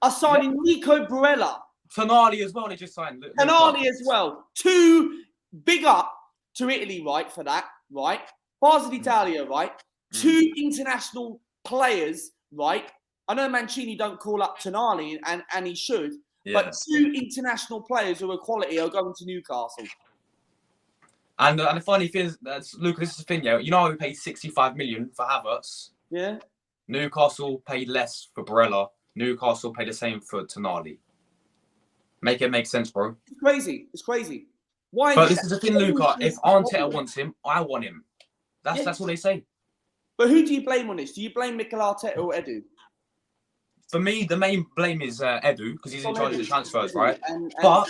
are signing Nico Barella. Tonali as well. They just signed. Tonali as well. 2 big up to Italy, right, for that, right? Forza d'Italia, right? 2 international players, right? I know Mancini don't call up Tonali, and he should. Yeah. But 2 international players who are quality are going to Newcastle. And the funny thing is, Luca, this is the thing, yeah. You know how we paid 65 million for Havertz? Yeah. Newcastle paid less for Barella. Newcastle paid the same for Tonali. Make it make sense, bro. It's crazy. It's crazy. Why? But this is the thing, Luca. If Arteta wants him, I want him. That's what they say. But who do you blame on this? Do you blame Mikel Arteta or Edu? For me, the main blame is Edu because he's in charge of the transfers, right? But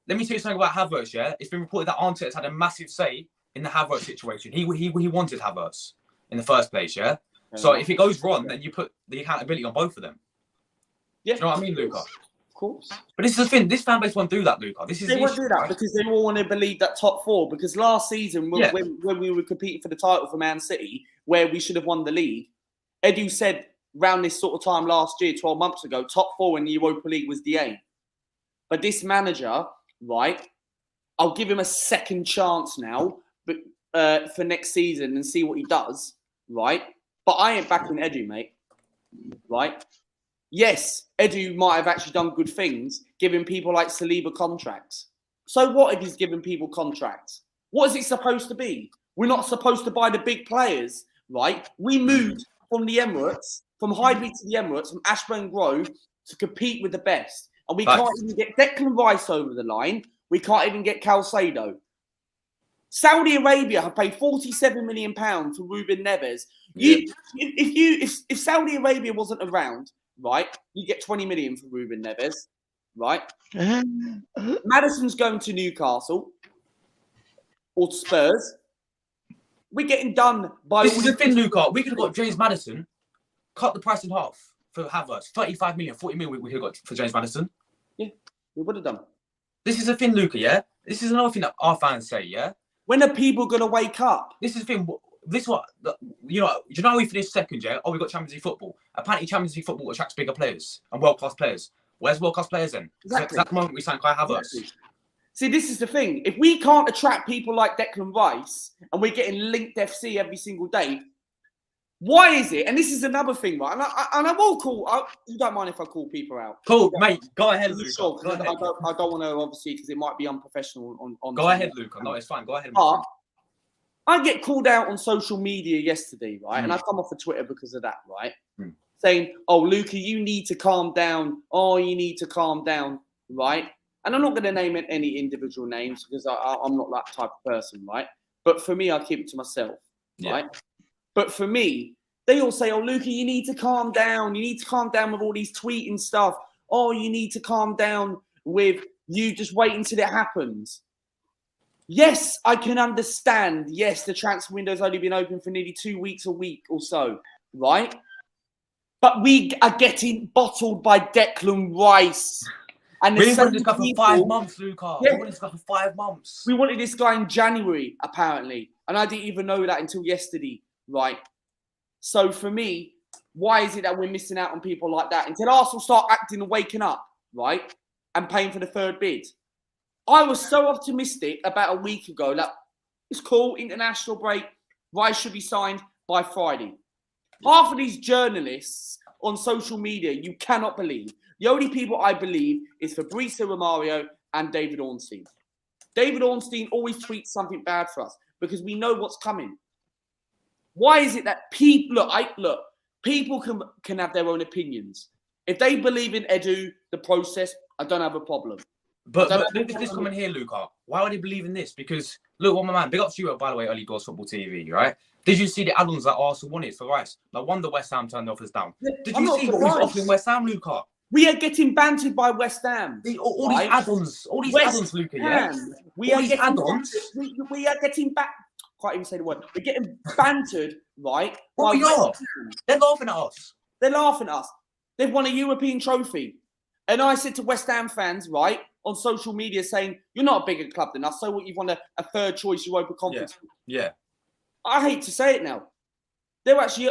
let me tell you something about Havertz, yeah? It's been reported that Arteta's had a massive say in the Havertz situation. He wanted Havertz in the first place, yeah? So if it goes wrong, then you put the accountability on both of them. Yeah. Do you know what I mean, Luca? Of course. But this is the thing. This fan base won't do that, Luca. They won't do that because they all want to believe that top 4. Because last season, when we were competing for the title for Man City, where we should have won the league, Edu said around this sort of time last year, 12 months ago, top 4 in the Europa League was the aim. But this manager, right, I'll give him a second chance now but for next season and see what he does, right? But I ain't backing Edu, mate, right? Yes, Edu might have actually done good things, giving people like Saliba contracts. So what if he's giving people contracts? What is it supposed to be? We're not supposed to buy the big players, right? We moved from the Emirates, from Highbury to the Emirates, from Ashburn Grove to compete with the best. And we can't even get Declan Rice over the line. We can't even get Caicedo. Saudi Arabia have paid £47 million for Ruben Neves. If Saudi Arabia wasn't around, right, you get 20 million for Ruben Neves, right? Maddison's going to Newcastle or to Spurs. We're getting done by... This is the thing, Luca. We could have got James Maddison, cut the price in half for Havertz. 35 million, 40 million we could have got for James Maddison. Yeah, we would have done. This is the thing, Luca, yeah? This is another thing that our fans say, yeah? When are people going to wake up? This is the thing. This what, you know, do you know how we finished second, yeah? Oh, we got Champions League football. Apparently, Champions League football attracts bigger players and world-class players. Where's world-class players then? Exactly. At the moment we signed Kai Havertz. Exactly. See, this is the thing. If we can't attract people like Declan Rice and we're getting linked FC every single day, why is it? And this is another thing, right? And I will call. You don't mind if I call people out? Cool, mate. Go ahead, Luca. Sure, I don't want to, obviously, because it might be unprofessional on. Go ahead, Luca. No, it's fine. Go ahead. But I get called out on social media yesterday, right? And I come off of Twitter because of that, right? Saying, oh, Luca, you need to calm down. Oh, you need to calm down, right? And I'm not going to name any individual names because I'm not that type of person, right? But for me, I keep it to myself, right? But for me, they all say, oh, Luca, you need to calm down. You need to calm down with all these tweeting stuff. Oh, you need to calm down with you just wait until it happens. Yes, I can understand. Yes, the transfer window's only been open for nearly 2 weeks, a week or so, right? But we are getting bottled by Declan Rice. And we wanted this guy for 5 months, Luca. Yeah. We wanted this guy for 5 months. We wanted this guy in January, apparently. And I didn't even know that until yesterday, right? So for me, why is it that we're missing out on people like that? Until Arsenal start acting and waking up, right? And paying for the third bid. I was so optimistic about a week ago that it's cool, international break, Rice should be signed by Friday. Half of these journalists on social media, you cannot believe. The only people I believe is Fabrizio Romario and David Ornstein. David Ornstein always tweets something bad for us because we know what's coming. Why is it that people people can have their own opinions? If they believe in Edu, the process, I don't have a problem. But look at this comment here, Luca. Why would he believe in this? Because look, what my man, big up to you, by the way, Early Doors Football TV, right? Did you see the add-ons that Arsenal wanted for Rice? No wonder West Ham turned the offers down. Did you see what was offering West Ham, Luca? We are getting bantered by West Ham. All these add-ons, Luca, yeah? We are getting back. Can't even say the word. We're getting bantered, right? Well, we are. They're laughing at us. They're laughing at us. They've won a European trophy. And I said to West Ham fans, right, on social media saying, you're not a bigger club than us, so what, you've won a third choice Europa Conference. Yeah. I hate to say it now. They're actually,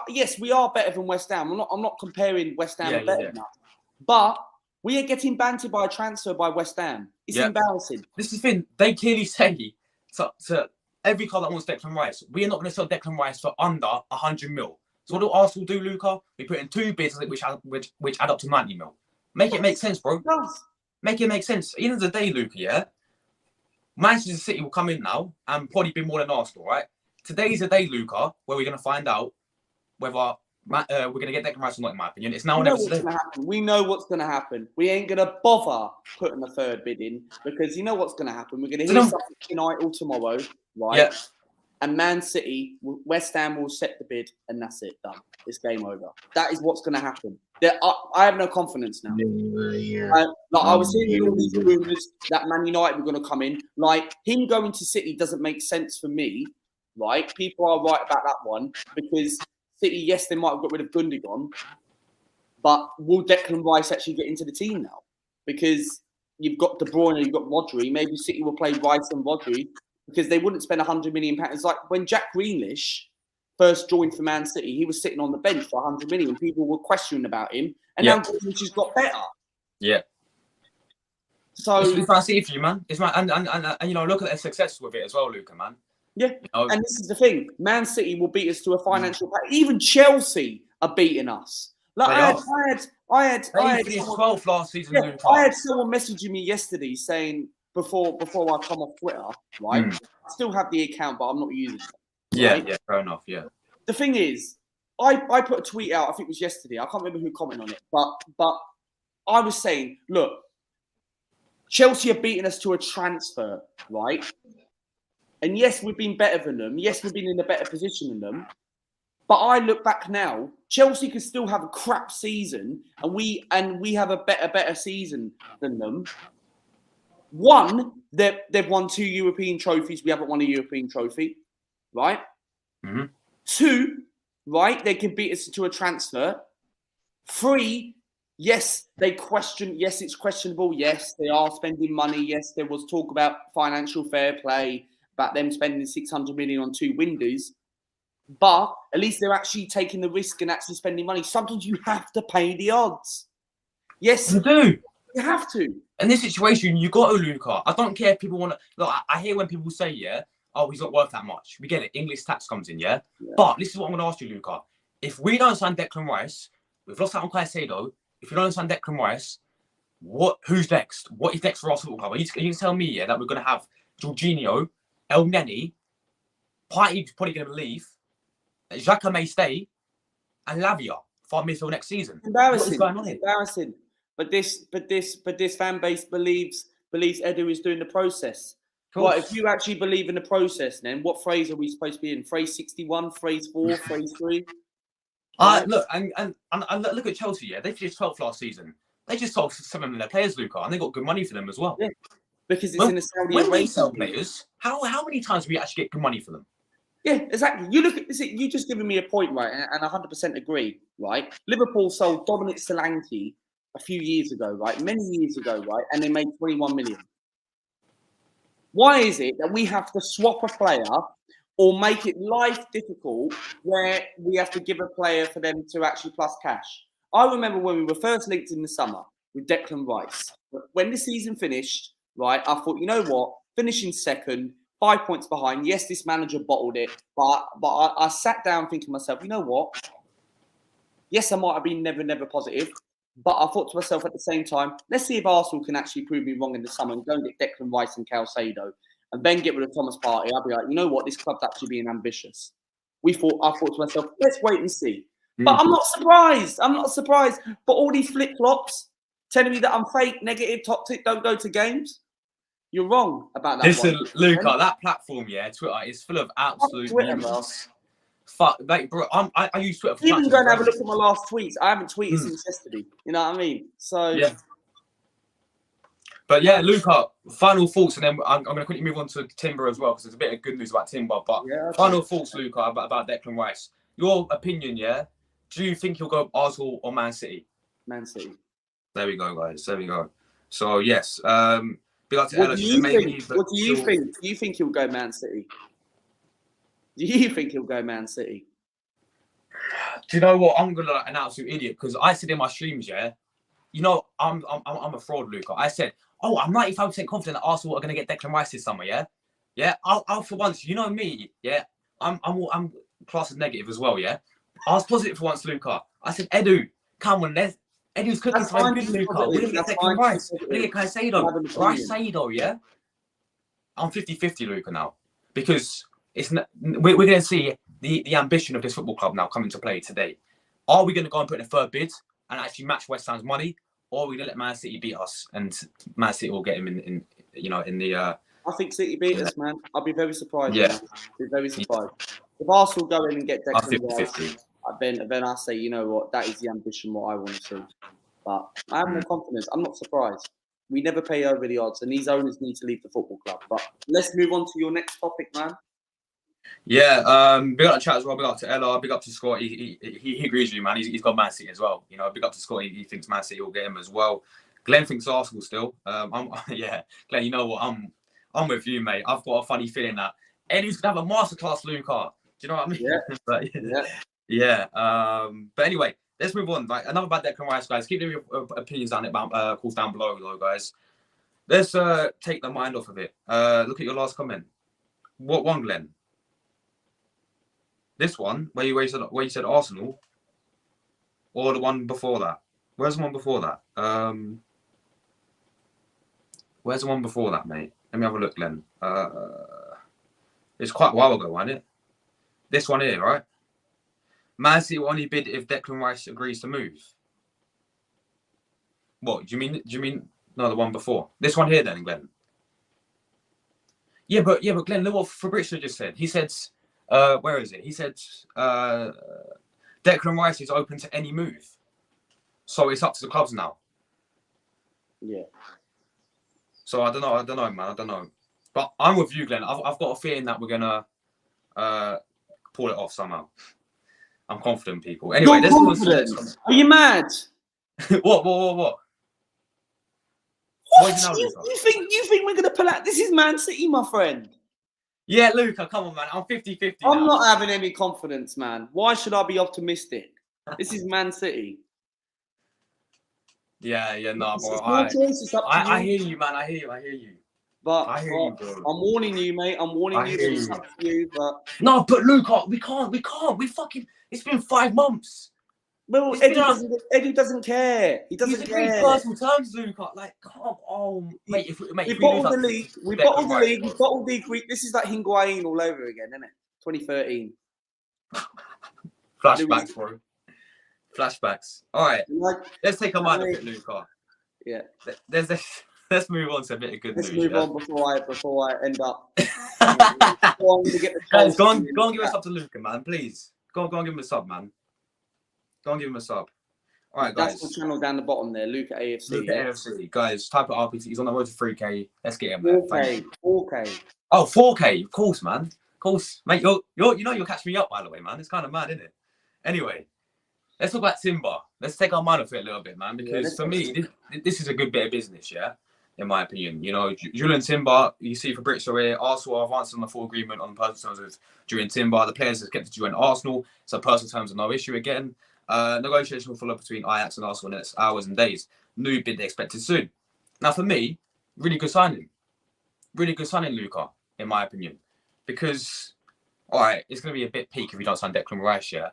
yes, we are better than West Ham. I'm not comparing West Ham and better than us. But we are getting bantered by a transfer by West Ham. It's embarrassing. This is the thing. They clearly say to every club that wants Declan Rice, we are not going to sell Declan Rice for under 100 mil. So what do Arsenal do, Luca? We put in 2 bids which add up to 90 mil. Make it make sense, bro. It does. Make it make sense. At the end of the day, Luca, yeah? Manchester City will come in now and probably be more than Arsenal, right? Today's the day, Luca, where we're going to find out whether we're going to get Declan Rice or not, in my opinion. It's now or never today. We know what's going to happen. We ain't going to bother putting a third bid in because you know what's going to happen. We're going to hear something tonight or tomorrow, right? Yeah. And Man City, West Ham will set the bid and that's it, done. It's game over. That is what's going to happen. I have no confidence now. I was hearing all these rumours that Man United were going to come in. Like, him going to City doesn't make sense for me, right? People are right about that one because City, yes, they might have got rid of Gundogan, but will Declan Rice actually get into the team now? Because you've got De Bruyne, you've got Rodri. Maybe City will play Rice and Rodri because they wouldn't spend £100 million. It's like when Jack Grealish first joined for Man City, he was sitting on the bench for £100 million and people were questioning about him. And now Grealish has got better. Yeah. So it's fancy for you, man. It's my and you know, look at their success with it as well, Luca, man. Yeah, you know, and this is the thing. Man City will beat us to a financial pack. Even Chelsea are beating us. Like I had 12th last season. Yeah, I had someone messaging me yesterday saying before I come off Twitter, right? I still have the account, but I'm not using it. Right? Yeah, fair enough. Yeah. The thing is, I put a tweet out. I think it was yesterday. I can't remember who commented on it, but I was saying, look, Chelsea are beating us to a transfer, right? And yes, we've been better than them. Yes, we've been in a better position than them. But I look back now, Chelsea could still have a crap season, and we have a better season than them. One, they've won 2 European trophies. We haven't won a European trophy, right? Mm-hmm. 2, right? They can beat us to a transfer. 3, yes, they question. Yes, it's questionable. Yes, they are spending money. Yes, there was talk about financial fair play, about them spending 600 million on 2 windows. But at least they're actually taking the risk and actually spending money. Sometimes you have to pay the odds. Yes, you do. You have to. In this situation, you got to, Luca. I don't care if people want to. Look, I hear when people say, oh, he's not worth that much. We get it. English tax comes in, yeah? But this is what I'm going to ask you, Luca. If we don't sign Declan Rice, we've lost out on Caicedo. If we don't sign Declan Rice, who's next? What is next for our football club? You can tell me, that we're going to have Jorginho, El Neni, Partey's probably going to leave. Xhaka may stay, and Lavia for midfield next season. Embarrassing. What is going on here? Embarrassing. But this fan base believes Edu is doing the process. Well, if you actually believe in the process, then what phrase are we supposed to be in? Phrase 61, phrase 4, phrase 3? Look, and look at Chelsea. Yeah, they finished 12th last season. They just sold 7 of their players, Luca, and they got good money for them as well. Yeah, because it's in the Saudi Arabia. When we Arabia. sell players, how many times do we actually get good money for them? Yeah, exactly. You look at this. You just given me a point, right? And I 100% agree, right? Liverpool sold Dominic Solanke a few years ago, right? Many years ago, right? And they made 21 million. Why is it that we have to swap a player or make it life difficult where we have to give a player for them to actually plus cash? I remember when we were first linked in the summer with Declan Rice. When the season finished, right, I thought, you know what? Finishing second, 5 points behind. Yes, this manager bottled it, but I sat down thinking to myself, you know what? Yes, I might have been never positive, but I thought to myself at the same time, let's see if Arsenal can actually prove me wrong in the summer and go and get Declan Rice and Calcedo and then get rid of Thomas Partey. I'll be like, you know what? This club's actually being ambitious. I thought to myself, let's wait and see. But I'm not surprised. But all these flip-flops telling me that I'm fake, negative, toxic, don't go to games. You're wrong about that. Listen, Luca, that platform, Twitter, is full of absolute memes. Fuck, like, bro, I use Twitter for even go and have a look at my last tweets. I haven't tweeted since yesterday. You know what I mean? So yeah. But yeah, Luca, final thoughts, and then I'm going to quickly move on to Timber as well because there's a bit of good news about Timber. But final thoughts, Luca, about Declan Rice. Your opinion, do you think he'll go Arsenal or Man City? Man City. There we go, guys. There we go. So yes, what do you think? What do you think? Do you think he'll go Man City? Do you think he'll go Man City? Do you know what? I'm gonna look like an absolute idiot because I said in my streams, you know, I'm a fraud, Luca. I said, I'm 95% confident that Arsenal are gonna get Declan Rice this summer. I'll for once, you know me, I'm classed as negative as well. I was positive for once, Luca. I said, Edu, come on, Edu's cooking some good, Luca. We're gonna get Declan Rice. We're gonna get Caicedo. Rice, Caicedo, I'm 50-50, Luca, now because. We're going to see the ambition of this football club now come into play today. Are we going to go and put in a third bid and actually match West Ham's money, or are we going to let Man City beat us and Man City will get him in the? I think City beat us, man. I'll be very surprised. Yeah, I'll be very surprised if Arsenal go in and get Declan Rice. Then I say, you know what, that is the ambition what I want to see. But I have no confidence. I'm not surprised. We never pay over the odds, and these owners need to leave the football club. But let's move on to your next topic, man. Yeah, big up to chat as well. Big up to Ella. Big up to Scott. He agrees with you, man. He's got Man City as well. You know, big up to Scott. He thinks Man City will get him as well. Glenn thinks Arsenal still. Glenn. You know what? I'm with you, mate. I've got a funny feeling that Eddie's gonna have a masterclass, Luca. Do you know what I mean? But anyway, let's move on. Like another bad Declan Rice, guys. Keep your opinions down below, guys. Let's take the mind off of it. Look at your last comment. What one, Glenn? This one, where you said Arsenal, or the one before that? Where's the one before that? Where's the one before that, mate? Let me have a look, Glenn. It's quite a while ago, wasn't it? This one here, right? Man City will only bid if Declan Rice agrees to move. What do you mean? No, the one before. This one here, then, Glenn. Yeah, but Glenn, look what Fabrizio just said. He said. Where is it? He said Declan Rice is open to any move. So it's up to the clubs now. Yeah. So I don't know, man. I don't know. But I'm with you, Glenn. I've got a feeling that we're gonna pull it off somehow. I'm confident, people. Anyway, You're confident? Are you mad? What? What? You think we're gonna pull out? This is Man City, my friend. Yeah, Luca, come on, man. I'm 50-50 I'm not having any confidence, man. Why should I be optimistic? This is Man City. Yeah, no, bro. I hear you, man. I hear you. But I hear you, bro. I'm warning you, mate. I'm warning you. It's up to you, but no, but Luca, we can't. We fucking. It's been 5 months. Well, Eddie doesn't care. He doesn't care. He's personal terms, Luca. Like, come on, mate. We bottled the league. We bottled the league. We bottled the league. This is like Higuain all over again, isn't it? 2013. Flashbacks, bro. Flashbacks. All right, Like, let's take our mind off it, Luca. yeah. Let's move on to a bit of good Let's news. move on before I end up. Guys, go on, give us up to Luca, man, please. Go on, give him a sub, man. Go on, give him a sub. All right, guys. That's the channel down the bottom there, Luca AFC. Luca AFC, guys. Type of RPT. He's on the road to 3K. Let's get him there. 4K. Oh, 4K. Of course, man. Of course, mate. You'll catch me up, by the way, man. It's kind of mad, isn't it? Anyway, let's talk about Timber. Let's take our mind off it a little bit, man. Because for me, this is a good bit of business, yeah. In my opinion, Julian Timber. You see Fabrizio here. Arsenal have answered on the full agreement on personal terms with Julian Timber. The players have kept to join Arsenal, so personal terms are no issue again. Negotiation will follow between Ajax and Arsenal in the next hours and days. New bid expected soon. Now, for me, really good signing. Really good signing, Luca, in my opinion. Because, all right, it's going to be a bit peak if we don't sign Declan Rice, yeah.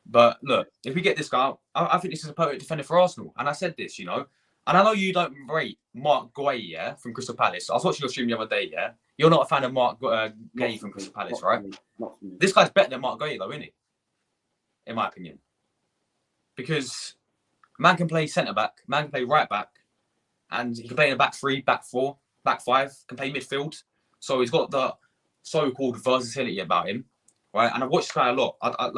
But look, if we get this guy, I think this is a perfect defender for Arsenal. And I said this, and I know you don't rate Mark Guay, yeah, from Crystal Palace. I was watching your stream the other day, yeah. You're not a fan of Mark Guay from Crystal Palace, right? Not for me. This guy's better than Mark Guay, though, isn't he? In my opinion. Because man can play centre back, man can play right back, and he can play in a back three, back four, back five, can play midfield. So he's got the so-called versatility about him, right? And I've watched this guy a lot. I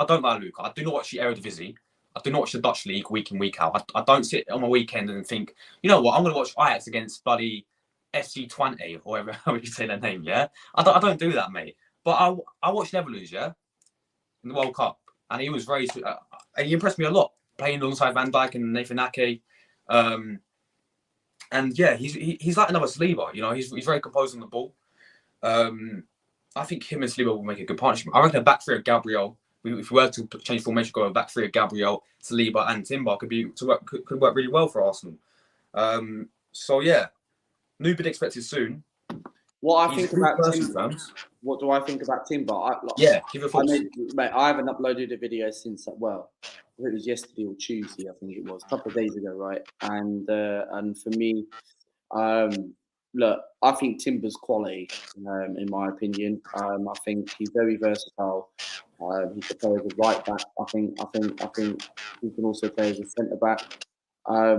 don't like Luca. I do not watch the Eredivisie. I do not watch the Dutch league week in, week out. I don't sit on my weekend and think, you know what, I'm going to watch Ajax against bloody FC Twente, or whatever how you say their name, yeah? I don't do that, mate. But I watched Netherlands, yeah, in the World Cup, and he was very. And he impressed me a lot, playing alongside Van Dijk and Nathan Ake. And yeah, he's like another Saliba, he's very composed on the ball. I think him and Saliba will make a good partnership. I reckon a back three of Gabriel, if we were to change formation, go a back three of Gabriel, Saliba and Timber could work really well for Arsenal. So yeah, new bid expected soon. What I think about Timber. What do I think about Timber? Give a thoughts. Mate, I haven't uploaded a video since it was yesterday or Tuesday, I think it was, a couple of days ago, right? And for me, look, I think Timber's quality, in my opinion. I think he's very versatile. He can play as a right back. I think he can also play as a centre back. I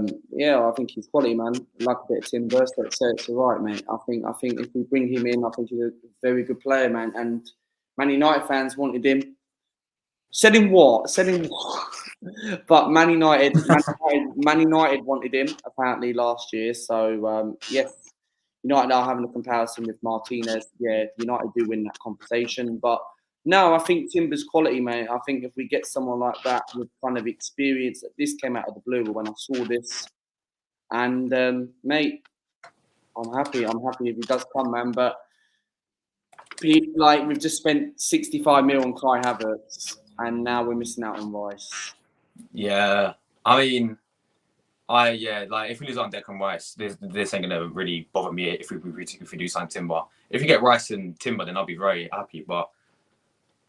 think he's quality, man. Like a bit of Timber, so it's all right, mate. I think if we bring him in, I think he's a very good player, man. And Man United fans wanted him. Said him what? But Man United wanted him apparently last year. So yes, United are having a comparison with Martinez. Yeah, United do win that conversation, but. No, I think Timber's quality, mate. I think if we get someone like that with kind of experience, this came out of the blue when I saw this. And, mate, I'm happy. I'm happy if he does come, man. But, we've just spent 65 mil on Kai Havertz, and now we're missing out on Rice. Yeah. I mean, if we lose on Declan Rice, this ain't going to really bother me if we do sign Timber. If you get Rice and Timber, then I'll be very happy. But,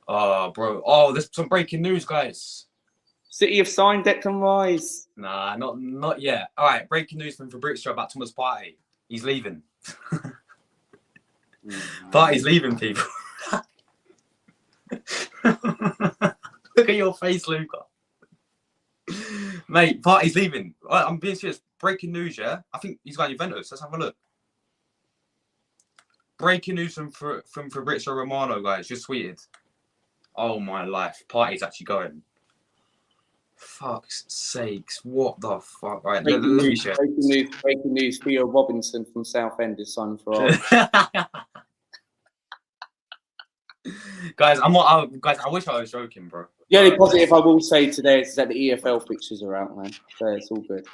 oh, bro. Oh, there's some breaking news, guys. City have signed Declan Rice. Nah, not yet. All right, breaking news from Fabrizio about Thomas Partey. He's leaving. Partey's leaving, people. Look at your face, Luca. Mate, Partey's leaving. I'm being serious. Breaking news, yeah? I think he's going to Juventus. Let's have a look. Breaking news from Fabrizio Romano, guys. Just tweeted. Oh, my life. Partey's actually going. Fuck's sakes. What the fuck? Right, let me share. Breaking news. Theo Robinson from Southend is signed for Arsenal. Guys, I wish I was joking, bro. The only positive I will say today is that the EFL fixtures are out, man. So it's all good.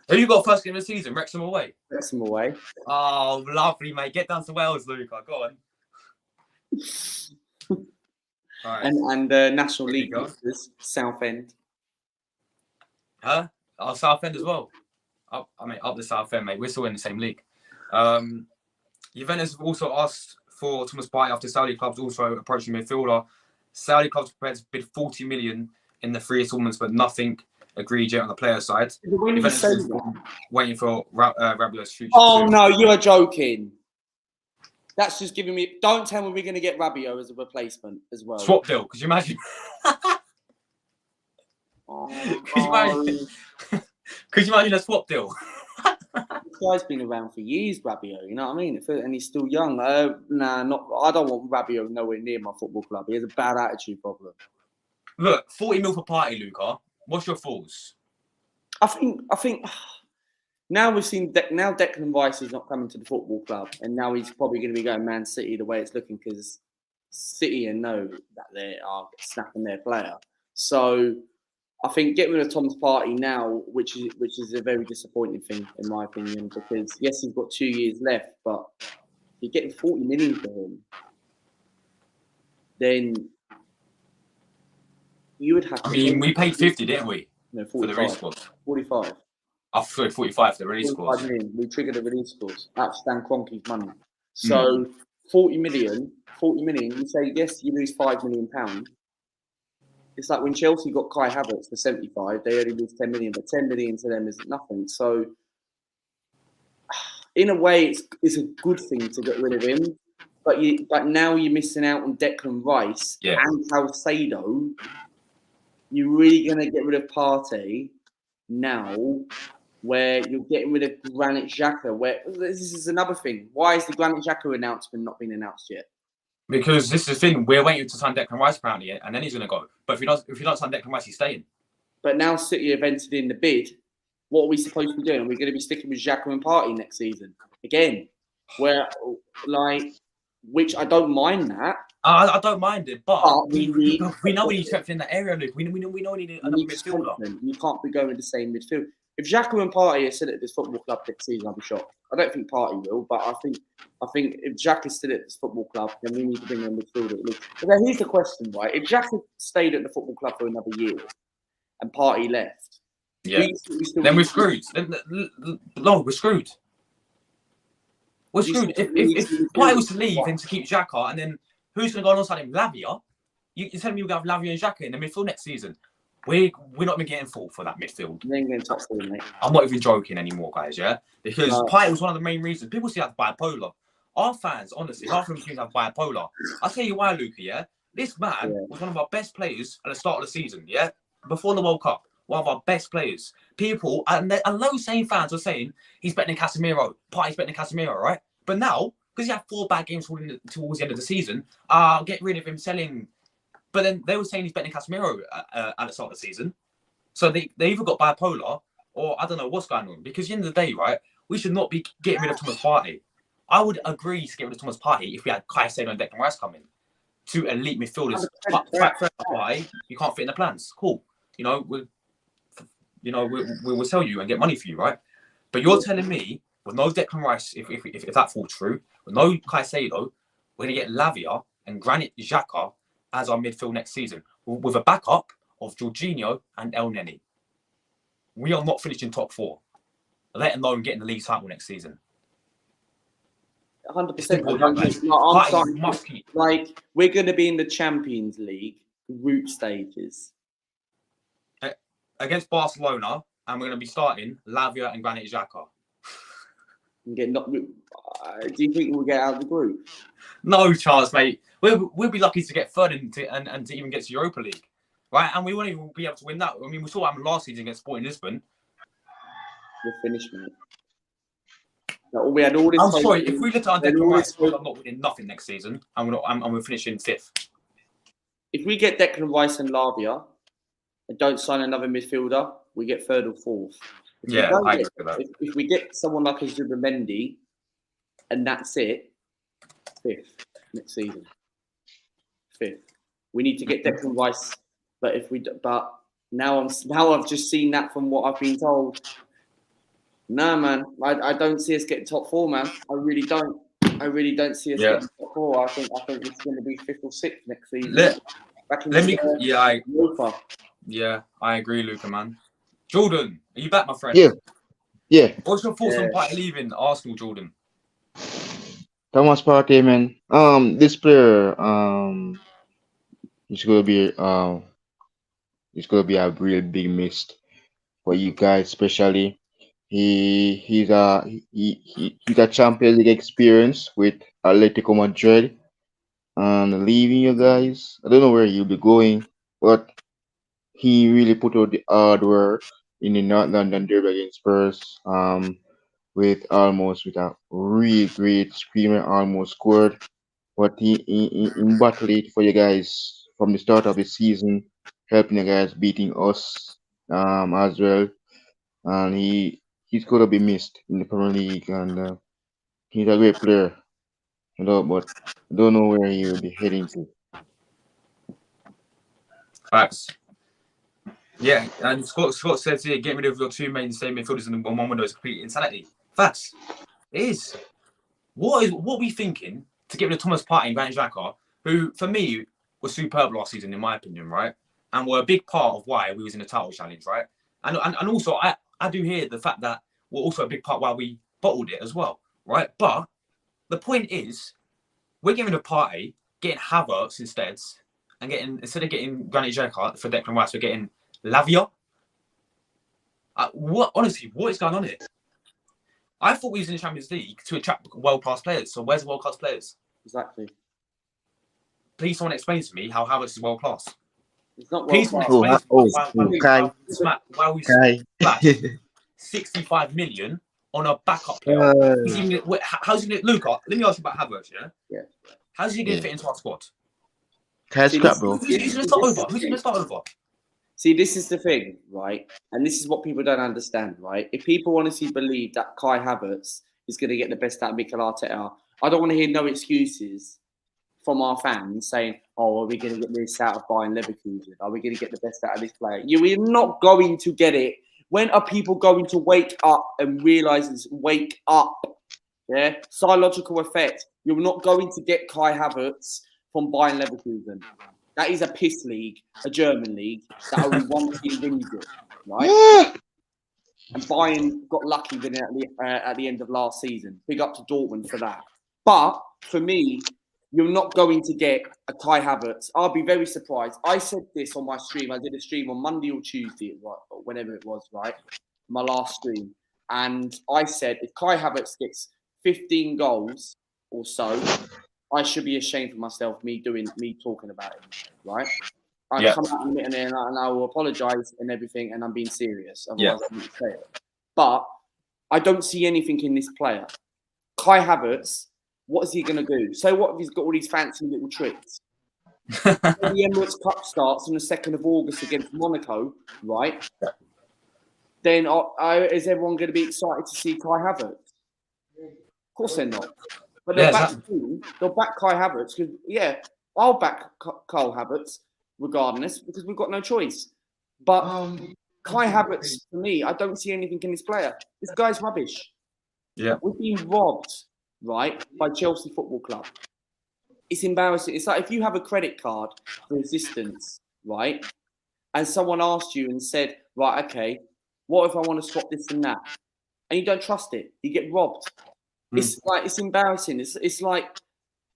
Who you got first game of the season? Wrexham away? Wrexham away. Oh, lovely, mate. Get down to Wales, Luca. Go on. Right. And National League Southend. Huh? Oh, Southend as well. Up the Southend, mate. We're still in the same league. Juventus have also asked for Thomas Partey after Saudi clubs also approaching midfielder. Saudi clubs prepared to bid 40 million in the 3 installments, but nothing agreed yet on the player side. Juventus is waiting for Rabiot's future. Oh, no, you are joking. That's just giving me. Don't tell me we're going to get Rabiot as a replacement as well. Swap deal. Could you imagine? Oh, Could you imagine? Could you imagine a swap deal? This guy's been around for years, Rabiot. You know what I mean? And he's still young. Not. I don't want Rabiot nowhere near my football club. He has a bad attitude problem. Look, 40 mil for Party, Luca. What's your thoughts? I think. Now we've seen. Now Declan Rice is not coming to the football club, and now he's probably going to be going Man City the way it's looking because City know that they are snapping their player. So I think get rid of Tom's Party now, which is a very disappointing thing in my opinion, because yes, he's got 2 years left, but you're getting 40 million for him, then you would have to. I mean, we paid 50, didn't we? No, 45. For the release clause. 45. Oh, sorry, 45 for the release clause. 45 million. We triggered the release clause. That's Stan Kroenke's money. So 40 million, you say, yes, you lose £5 million. It's like when Chelsea got Kai Havertz for 75, they only lose 10 million, but 10 million to them is nothing. So in a way, it's a good thing to get rid of him. But now you're missing out on Declan Rice and Salcedo. You're really going to get rid of Partey now, where you're getting rid of Granit Xhaka. Where this is another thing. Why is the Granit Xhaka announcement not been announced yet? Because this is the thing. We're waiting to sign Declan Rice apparently, and then he's going to go. But if you don't sign Declan Rice, he's staying. But now City have entered in the bid. What are we supposed to be doing? Are we going to be sticking with Xhaka and Partey next season again? Which I don't mind that. I don't mind it, but we know we need strength in that area, Luke. We know we need another midfielder. You can't be going with the same midfield. If Xhaka and Partey are still at this football club next season, I'll be shocked. I don't think Partey will, but I think if Xhaka is still at this football club, then we need to bring in a midfielder. But then here's the question, right? If Xhaka stayed at the football club for another year and Partey left, then we're screwed. No, we're screwed. We're screwed. If Partey was to leave and to keep Xhaka, and then who's going to go alongside him? Lavia? You're telling me we're going to have Lavia and Xhaka in the midfield next season? We're not even getting full for that midfield. They ain't getting top four, mate. I'm not even joking anymore, guys, yeah? Because Partey was one of the main reasons. People see that bipolar. Our fans, honestly, half of them seem to have bipolar. I'll tell you why, Luca, yeah? This man was one of our best players at the start of the season, yeah? Before the World Cup. One of our best players. People, and those same fans were saying, he's better than Casemiro. Partey's better than Casemiro, right? But now, because he had 4 bad games towards the end of the season, get rid of him, selling. But then they were saying he's better than Casemiro at the start of the season. So they either got bipolar or I don't know what's going on. Because at the end of the day, right, we should not be getting rid of Thomas Partey. I would agree to get rid of Thomas Partey if we had Caicedo and Declan Rice coming. 2 elite midfielders. But Partey, you can't fit in the plans. Cool. We'll sell you and get money for you, right? But you're telling me with no Declan Rice, if that falls through, with no Caicedo, we're going to get Lavia and Granit Xhaka as our midfield next season, with a backup of Jorginho and El Neni. We are not finishing top 4, let alone getting the league title next season. 100%. Like, we're going to be in the Champions League group stages. Against Barcelona, and we're going to be starting Lavia and Granit Xhaka. Do you think we'll get out of the group? No chance, mate. We'll be lucky to get third and to even get to Europa League, right? And we won't even be able to win that. I mean, we saw what happened last season against Sporting Lisbon. We're finished, mate. No, we had all this. I'm sorry. If we let our Declan Rice, I'm not winning nothing next season, and we're finishing 5th. If we get Declan Rice and Lavia and don't sign another midfielder, we get 3rd or 4th. I agree with that. If we get someone like a Zubimendi and that's it, 5th next season. 5th. We need to get Declan Rice, but now I've just seen that from what I've been told. No, man, I don't see us getting top 4, man. I really don't see us getting top 4. I think it's going to be 5th or 6th next season. I agree, Luca, man. Jordan, are you back, my friend? Yeah. What's your thoughts on Partey leaving Arsenal, Jordan? Thomas Partey, man. This player, it's gonna be a real big miss for you guys, especially. He's a Champions League experience with Atletico Madrid and leaving you guys. I don't know where he'll be going, but he really put out the hard work in the North London derby against Spurs. With a really great screamer, almost scored. But he battled it for you guys from the start of the season, helping you guys beating us as well. And he's gonna be missed in the Premier League, and he's a great player, but I don't know where he will be heading to. Facts. Yeah, and Scott says here, get rid of your two mainstay midfielders in one window is complete insanity. Facts. It is. What are we thinking to get rid of Thomas Partey and Granit Xhaka, who for me was superb last season in my opinion, right? And were a big part of why we was in the title challenge, right? And also I do hear the fact that we're also a big part why we bottled it as well, right? But the point is, we're getting rid of Partey, getting Havertz instead of getting Granit Xhaka for Declan Rice, we're getting Lavia. What is going on here? I thought we was in the Champions League to attract world-class players. So where's the world-class players? Exactly. Please, someone explain to me how Havertz is world-class. It's not Please, someone explain to me why we splashed 65 million on a backup player. How's he going to... Luca, let me ask you about Havertz, yeah? How's he going to fit into our squad? Who's going to start over? Who's going to start over? See, this is the thing, right? And this is what people don't understand, right? If people honestly believe that Kai Havertz is going to get the best out of Mikel Arteta, I don't want to hear no excuses from our fans saying, oh, are we going to get this out of Bayern Leverkusen? Are we going to get the best out of this player? You are not going to get it. When are people going to wake up and realise this? Wake up. Yeah? Psychological effect. You're not going to get Kai Havertz from Bayern Leverkusen. That is a piss league, a German league, that only one team wins it, right? Yeah. And Bayern got lucky winning at the end of last season. Big up to Dortmund for that. But for me, you're not going to get a Kai Havertz. I'll be very surprised. I said this on my stream. I did a stream on Monday or Tuesday, whenever it was, right? My last stream. And I said, if Kai Havertz gets 15 goals or so, I should be ashamed for myself, me talking about it, right? I come out and I will apologise and everything, and I'm being serious. Otherwise, I wouldn't say it. But I don't see anything in this player. Kai Havertz, what is he going to do? So what if he's got all these fancy little tricks? When the Emirates Cup starts on the 2nd of August against Monaco, right? Then is everyone going to be excited to see Kai Havertz? Of course they're not. But they'll back Kai Havertz because, I'll back Kyle Havertz regardless because we've got no choice. But Kai Havertz, for me, I don't see anything in this player. This guy's rubbish. Yeah. We've been robbed, right, by Chelsea Football Club. It's embarrassing. It's like if you have a credit card for assistance, right, and someone asked you and said, right, okay, what if I want to swap this and that? And you don't trust it. You get robbed. It's embarrassing. It's like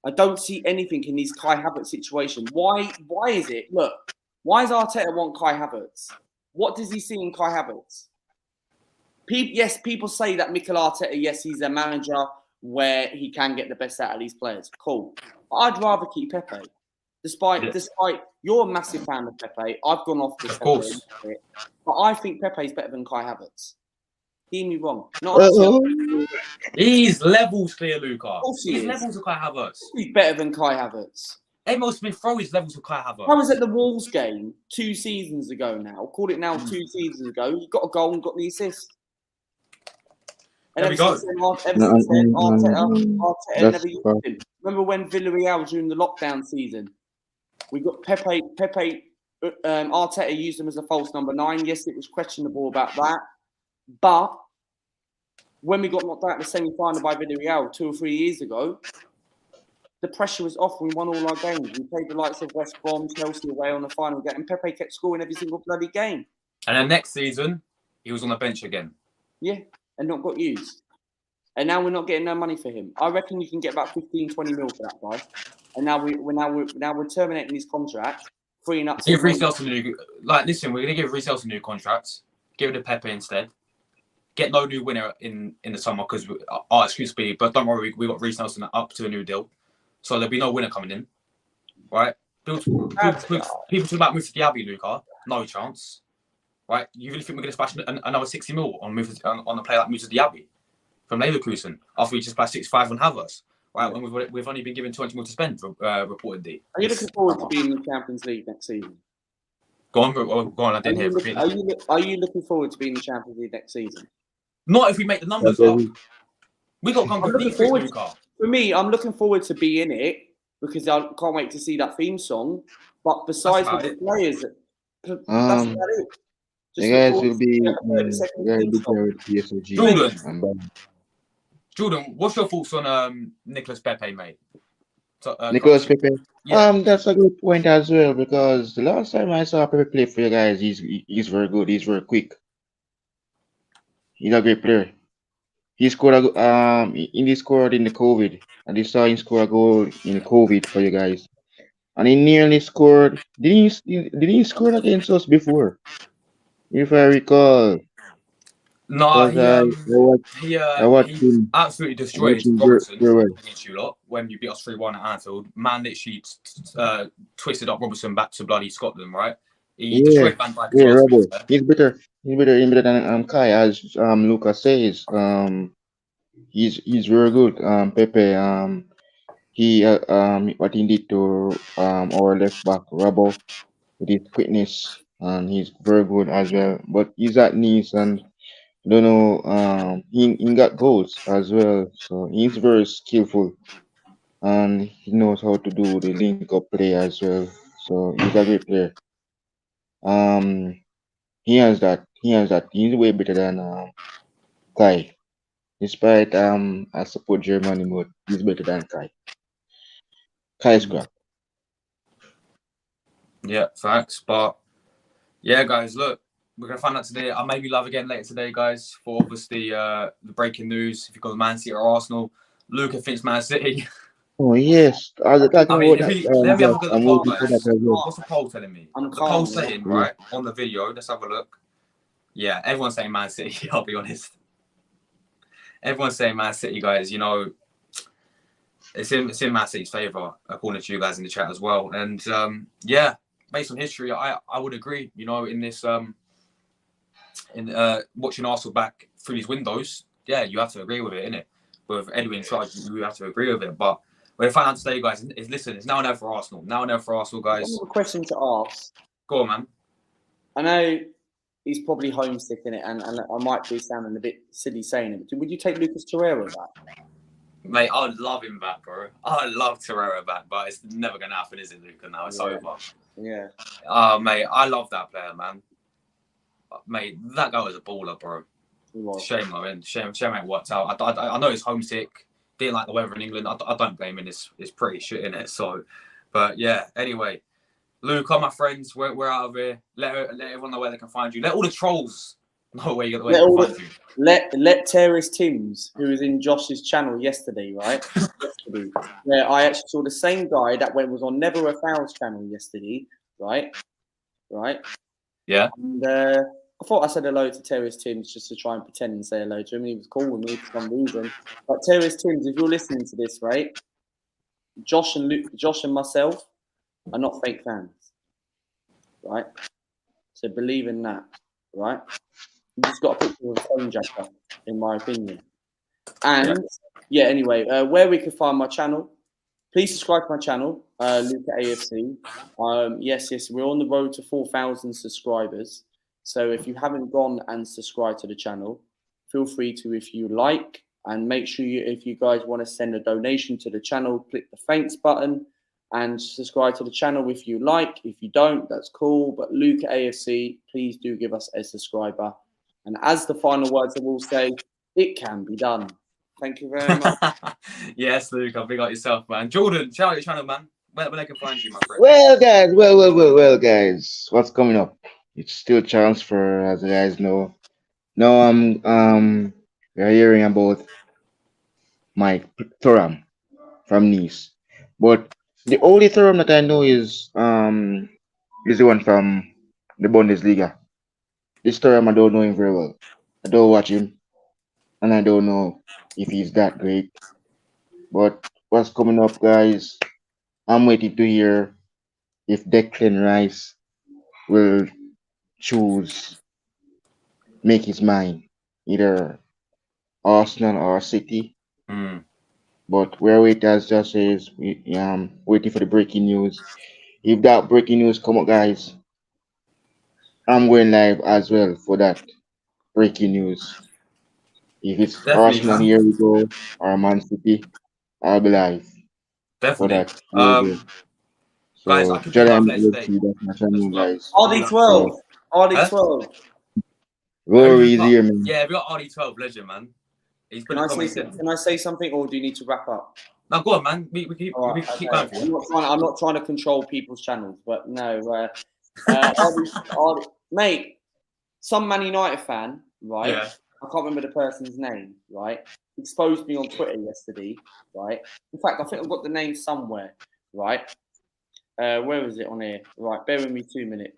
I don't see anything in these Kai Havertz situation. Why is it? Look, why does Arteta want Kai Havertz? What does he see in Kai Havertz? People say that Mikel Arteta, he's a manager where he can get the best out of these players. Cool. But I'd rather keep Pepe. Despite you're a massive fan of Pepe, I've gone off this. Of course. But I think Pepe is better than Kai Havertz. Hear me wrong. He's levels clear, Luca. He's levels of Kai Havertz. He's better than Kai Havertz. Emil Smith-Rowe is levels of Kai Havertz. I was at the Wolves game 2 seasons ago now. Called it now 2 seasons ago. He got a goal and got the assist. And there we go. Arteta never used him. Remember when Villarreal during the lockdown season, we got Pepe. Arteta used him as a false number 9. Yes, it was questionable about that. But when we got knocked out in the semi-final by Villarreal 2 or 3 years ago, the pressure was off. We won all our games. We played the likes of West Brom, Chelsea away on the final game, and Pepe kept scoring every single bloody game. And then next season, he was on the bench again. Yeah, and not got used. And now we're not getting no money for him. I reckon you can get about 15, 20 mil for that guy. And now we're terminating his contract, freeing up. Give Reece Nelson a new. Listen, we're gonna give Reece Nelson a new contract. Give it to Pepe instead. get no new winner in the summer because our excuse be, but don't worry, we got Reece Nelson up to a new deal, so there'll be no winner coming in, right? People talk about Moussa Diaby, Luca. No chance, right? You really think we're going to splash another 60 mil on a player like Moussa Diaby from Leverkusen after we just splashed 65 on Havertz, right? When we've only been given 20 mil to spend, reportedly. Are you looking forward to being in the Champions League next season? Go on. I didn't hear. Are you looking forward to being in the Champions League next season? Not if we make the numbers up. We got to compete for it, Luca. For me, I'm looking forward to be in it because I can't wait to see that theme song. But besides the players, that's about it. You guys will be with PSG. Jordan, what's your thoughts on Nicolas Pepe, mate? Nicolas Pepe? Yeah. That's a good point as well because the last time I saw Pepe play for you guys, he's very good. He's very quick. He's a great player. He scored he scored in the COVID, and you saw him score a goal in the COVID for you guys. And he nearly scored. Did he score against us before? If I recall. No, he absolutely destroyed Robertson against you lot when you beat us 3-1 at Anfield. Man literally twisted up Robertson back to bloody Scotland, right? He destroyed Van Dijk. Yeah, he's better. He's better than Kai, as Lucas says. He's very good. Pepe. He what he did to our left back Rabo with his quickness, and he's very good as well. But he's at Nice, and I don't know. He got goals as well, so he's very skillful, and he knows how to do the link up play as well. So he's a great player. He has that. He's way better than Kai. Despite I support Germany, but he's better than Kai. Kai's crap. Yeah, facts. But yeah, guys, look, we're gonna find out today. I may be live again later today, guys, for obviously the breaking news. If you've got Man City or Arsenal, Luca thinks Man City. Oh yes, let me have a look at the poll, guys. What's the poll telling me? The poll saying right on the video. Let's have a look. Yeah, everyone's saying Man City. I'll be honest. Everyone's saying Man City, guys. You know, it's in Man City's favour, according to you guys in the chat as well. And yeah, based on history, I would agree. You know, in this watching Arsenal back through these windows, yeah, you have to agree with it, innit? With Edwin in charge, you have to agree with it. But we're finding out today, guys. Listen, it's now and never for Arsenal. Now and never for Arsenal, guys. One more question to ask. Go on, man. I know he's probably homesick in it, and I might be sounding a bit silly saying it. But would you take Lucas Torreira back? Mate, I would love him back, bro. I love Torreira back, but it's never going to happen, is it, Luca? Now it's over. Yeah. Oh, mate, I love that player, man. Mate, that guy was a baller, bro. Shame, man. Shame it worked out. I know he's homesick. Didn't like the weather in England. I don't blame him. It's pretty shit, innit? So, but yeah. Anyway, Luca, my friends, we're out of here. Let everyone know where they can find you. Let all the trolls know where they can find you. Let Terrace Timms, who was in Josh's channel yesterday, right? Yeah, I actually saw the same guy that was on Never a Foul's channel yesterday, right? Yeah. And I thought I said hello to Terrace Timms just to try and pretend and say hello to him. He was cool with me for some reason. But Terrace Timms, if you're listening to this, right? Josh and myself are not fake fans, right? So believe in that, right? You just got a picture of a phone jacker, in my opinion. And yeah, anyway, where we can find my channel, please subscribe to my channel, Luca AFC. Yes, we're on the road to 4,000 subscribers. So if you haven't gone and subscribed to the channel, feel free to if you like. And make sure if you guys want to send a donation to the channel, click the thanks button and subscribe to the channel if you like. If you don't, that's cool. But Luca AFC, please do give us a subscriber. And as the final words I will say, it can be done. Thank you very much. Yes, Luke, I'll big up yourself, man. Jordan, shout out your channel, man. Where they can find you, my friend. Well, guys, well, guys. What's coming up? It's still transfer, as you guys know. Now we're hearing about Mike Thuram from Nice. But the only Thuram that I know is the one from the Bundesliga. This Thuram I don't know him very well. I don't watch him. and I don't know if he's that great. But what's coming up, guys? I'm waiting to hear if Declan Rice will choose make his mind, either Arsenal or City. Mm. But we're waiting, as just says, waiting for the breaking news. If that breaking news come up, guys, I'm going live as well for that breaking news. If it's Definitely, Arsenal, man. here we go, or Man City, I'll be live for Definitely. that. Here we go. Guys, So, I could do live Jordan, later let's today see, that's my as channel, well. guys. RD12. So, Huh? RD12. Rory is Luca. here, man. Yeah, we got RD12 legend, man. He's put a comment in. Can I say something, or do you need to wrap up? Now go on, man. We keep going for I'm you. not trying to control people's channels, but no. Mate, some Man United fan, right? Yeah. I can't remember the person's name, right? Exposed me on Twitter yesterday, right? In fact, I think I've got the name somewhere, right? Where is it on here? Right, bear with me 2 minutes.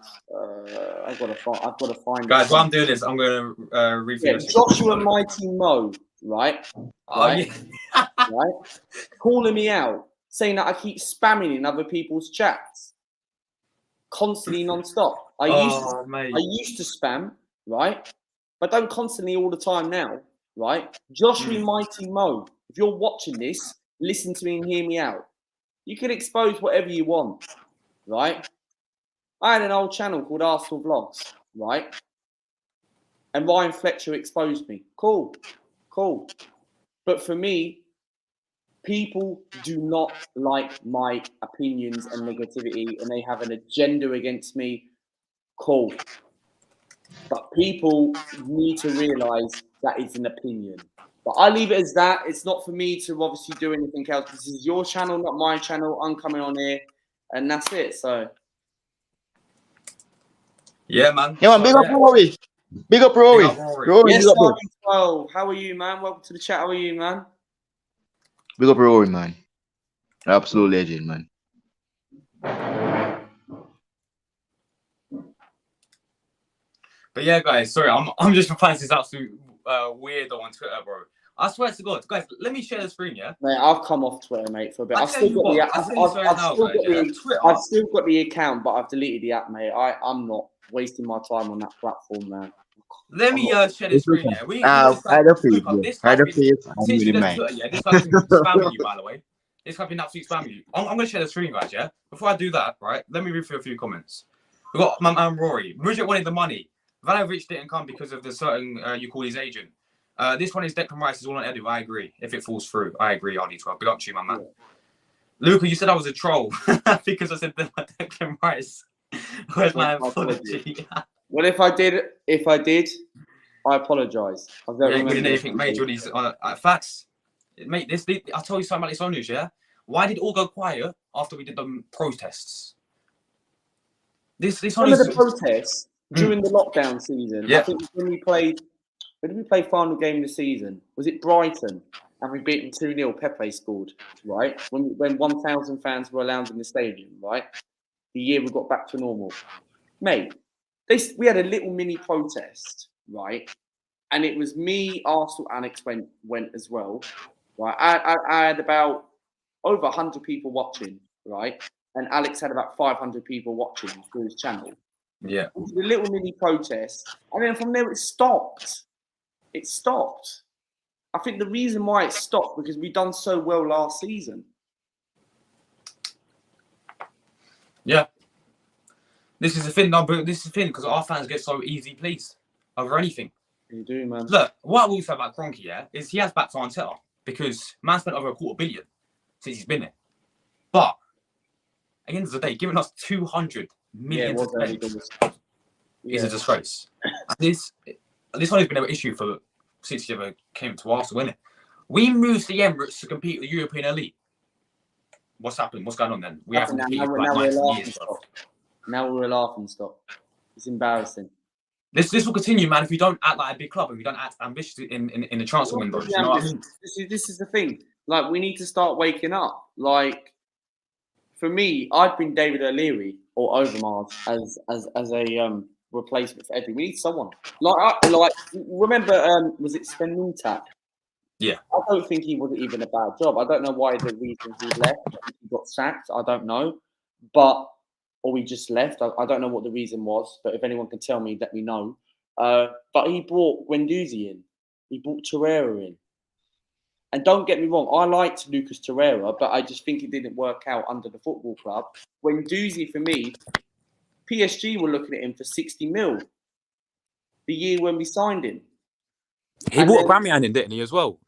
I've got to find Guys, it. while I'm doing this, I'm going to review this. Joshua Mighty Mo, right? Oh, yeah. Right? Calling me out, saying that I keep spamming in other people's chats constantly non-stop. I used to spam, right? But don't constantly all the time now, right? Joshua Mighty Mo, if you're watching this, listen to me and hear me out. You can expose whatever you want, right? I had an old channel called Arsenal Vlogs, right? And Ryan Fletcher exposed me. Cool. But for me, people do not like my opinions and negativity, and they have an agenda against me. Cool. But people need to realise that it's an opinion. But I leave it as that. It's not for me to obviously do anything else. This is your channel, not my channel. I'm coming on here, and that's it. So. Yeah, man. Yeah, man, big up Rory. Big up Rory. Rory, Yes, big up bro. 12. How are you, man? Welcome to the chat. How are you, man? Big up Rory, man. Absolute legend, man. But yeah, guys, sorry, I'm just finding this absolute weirdo on Twitter, bro. I swear to God, guys, let me share the screen, yeah? Mate, I've come off Twitter, mate, for a bit. I've still got the account, but I've deleted the app, mate. I'm not wasting my time on that platform, man. Let me share the screen, yeah? Hide the face, bro. Hide the face. Since you left Twitter, yeah, this guy's been spamming you, by the way. This guy's been absolutely spamming you. I'm going to share the screen, guys, yeah? Before I do that, right, let me read through a few comments. We've got my man Rory. Mudryk wanted the money. Vlahovic didn't come because of the certain you call his agent. This one is Declan Rice is all on Edu. I agree. If it falls through, I agree. RD12. Big up to you, my man. Yeah. Luca, you said I was a troll because I said Declan Rice. Where's my apology? Well, if I did, I apologise. Yeah, you didn't anything major. These facts, mate. This I'll tell you something about this on news. Yeah, why did it all go quiet after we did the protests? This one of the protests. During the lockdown season, I think when did we play final game of the season? Was it Brighton? And we beat them 2-0. Pepe scored, right? When 1,000 fans were allowed in the stadium, right? The year we got back to normal. Mate, we had a little mini protest, right? And it was me, Arsenal, Alex went as well, right? I had about over 100 people watching, right? And Alex had about 500 people watching through his channel. Yeah. The little mini protest. And then from there it stopped. It stopped. I think the reason why it stopped because we done so well last season. Yeah. This is the thing, because our fans get so easy pleased over anything. You do, man. Look, what I will say about Kroenke, yeah, is he has backed Arteta because man spent over $250 million since he's been there. But at the end of the day, giving us 200 million to spend is a disgrace. This one has been an issue since he ever came to Arsenal, isn't it? We moved the Emirates to compete with the European elite. What's happened? What's going on then? We haven't competed for like 19 years. Now we're a laughing stock. It's embarrassing. This will continue, man. If we don't act like a big club and we don't act ambitious in the transfer window, you know what I mean? This is the thing. Like, we need to start waking up. Like, for me, I've been David O'Leary or Overmars as replacement for Eddie. We need someone like remember was it Sven Muntak? Yeah. I don't think he wasn't even a bad job. I don't know why the reason he left. He got sacked. I don't know, or he just left. I don't know what the reason was. But if anyone can tell me, let me know. But he brought Guendouzi in. He brought Torreira in. And don't get me wrong, I liked Lucas Torreira, but I just think it didn't work out under the football club. Guendouzi, for me, PSG were looking at him for 60 mil the year when we signed him. He brought Aubameyang in, didn't he, as well?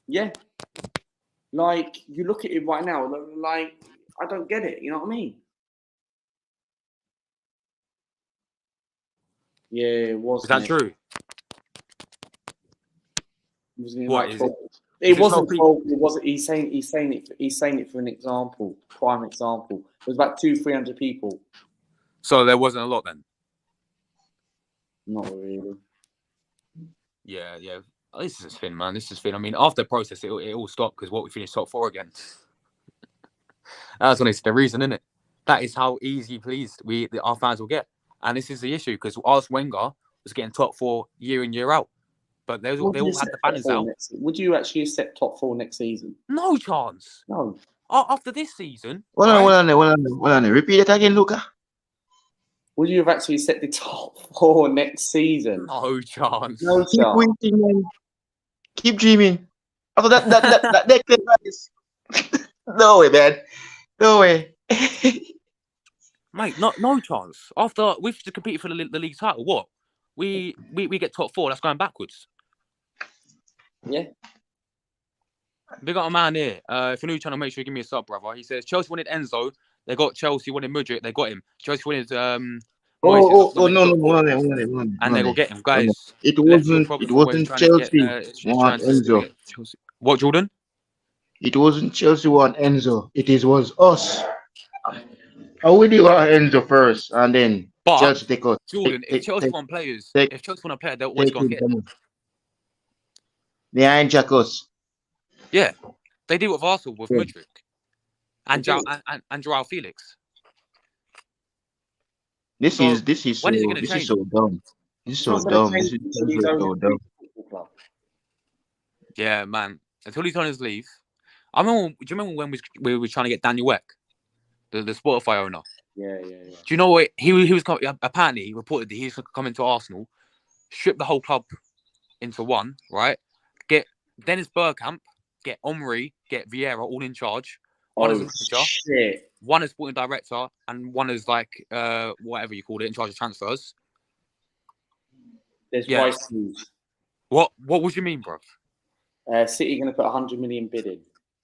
Yeah. Like, you look at it right now, like, I don't get it. You know what I mean? Yeah, it was. Is that true? What is it? It wasn't. It wasn't. He's saying it for an example, prime example. It was about 200-300 people. So there wasn't a lot then. Not really. Yeah. Oh, this is thin, man. This is thin. I mean, after the process, it all stopped because we finished top 4 again. That's honestly the reason, isn't it? That is how easy pleased our fans will get, and this is the issue because Arsene Wenger was getting top 4 year in year out. But they all had the banners out. Would you actually accept top 4 next season? No chance. No. After this season. Hold on. Repeat it again, Luca. Would you have actually accepted top 4 next season? No chance. No chance. Keep winning, man. Keep dreaming. After that Declan Rice. No way, man. No way. Mate, no chance. After we've just competed for the league title, what? We get top 4. That's going backwards. Yeah. Big up a man here. If you're new channel, make sure you give me a sub, brother. He says Chelsea wanted Enzo. They got Chelsea wanted Mudryk. They got him. Chelsea wanted no. And they will get him, guys. It wasn't Chelsea want Enzo. What, Jordan? It wasn't Chelsea want Enzo. It was us. How would you want Enzo first and then Chelsea take us? Jordan, if Chelsea want players, if Chelsea want a player, they'll always go and get him. They hijack us. Yeah, they did with Arsenal with Mudryk and Joao Felix. This is so dumb. This is so dumb. Yeah, man. Until he's on his leave. Do you remember when we were trying to get Daniel Weck, the Spotify owner? Yeah. Do you know what he was? Apparently, he reported that he was coming to Arsenal, strip the whole club into one, right? Get Dennis Bergkamp, get Omri, get Vieira all in charge. One as manager, one as sporting director, and one as like whatever you call it, in charge of transfers. There's Rice news. What would you mean, bro? City going to put 100 million bid in.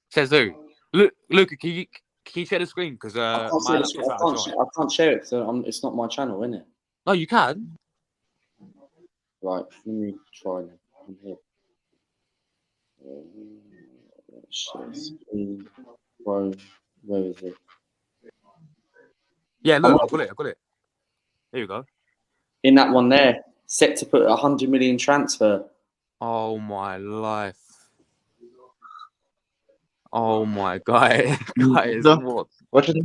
Says who? Look, can you share the screen? Because I can't share it because it's not my channel, isn't it? No, you can. Right, let me try now. I'm here. Where is it? Yeah, look, I got it. There you go. In that one there, set to put 100 million transfer. Oh my life. Oh my God. Guys, what? Watch it.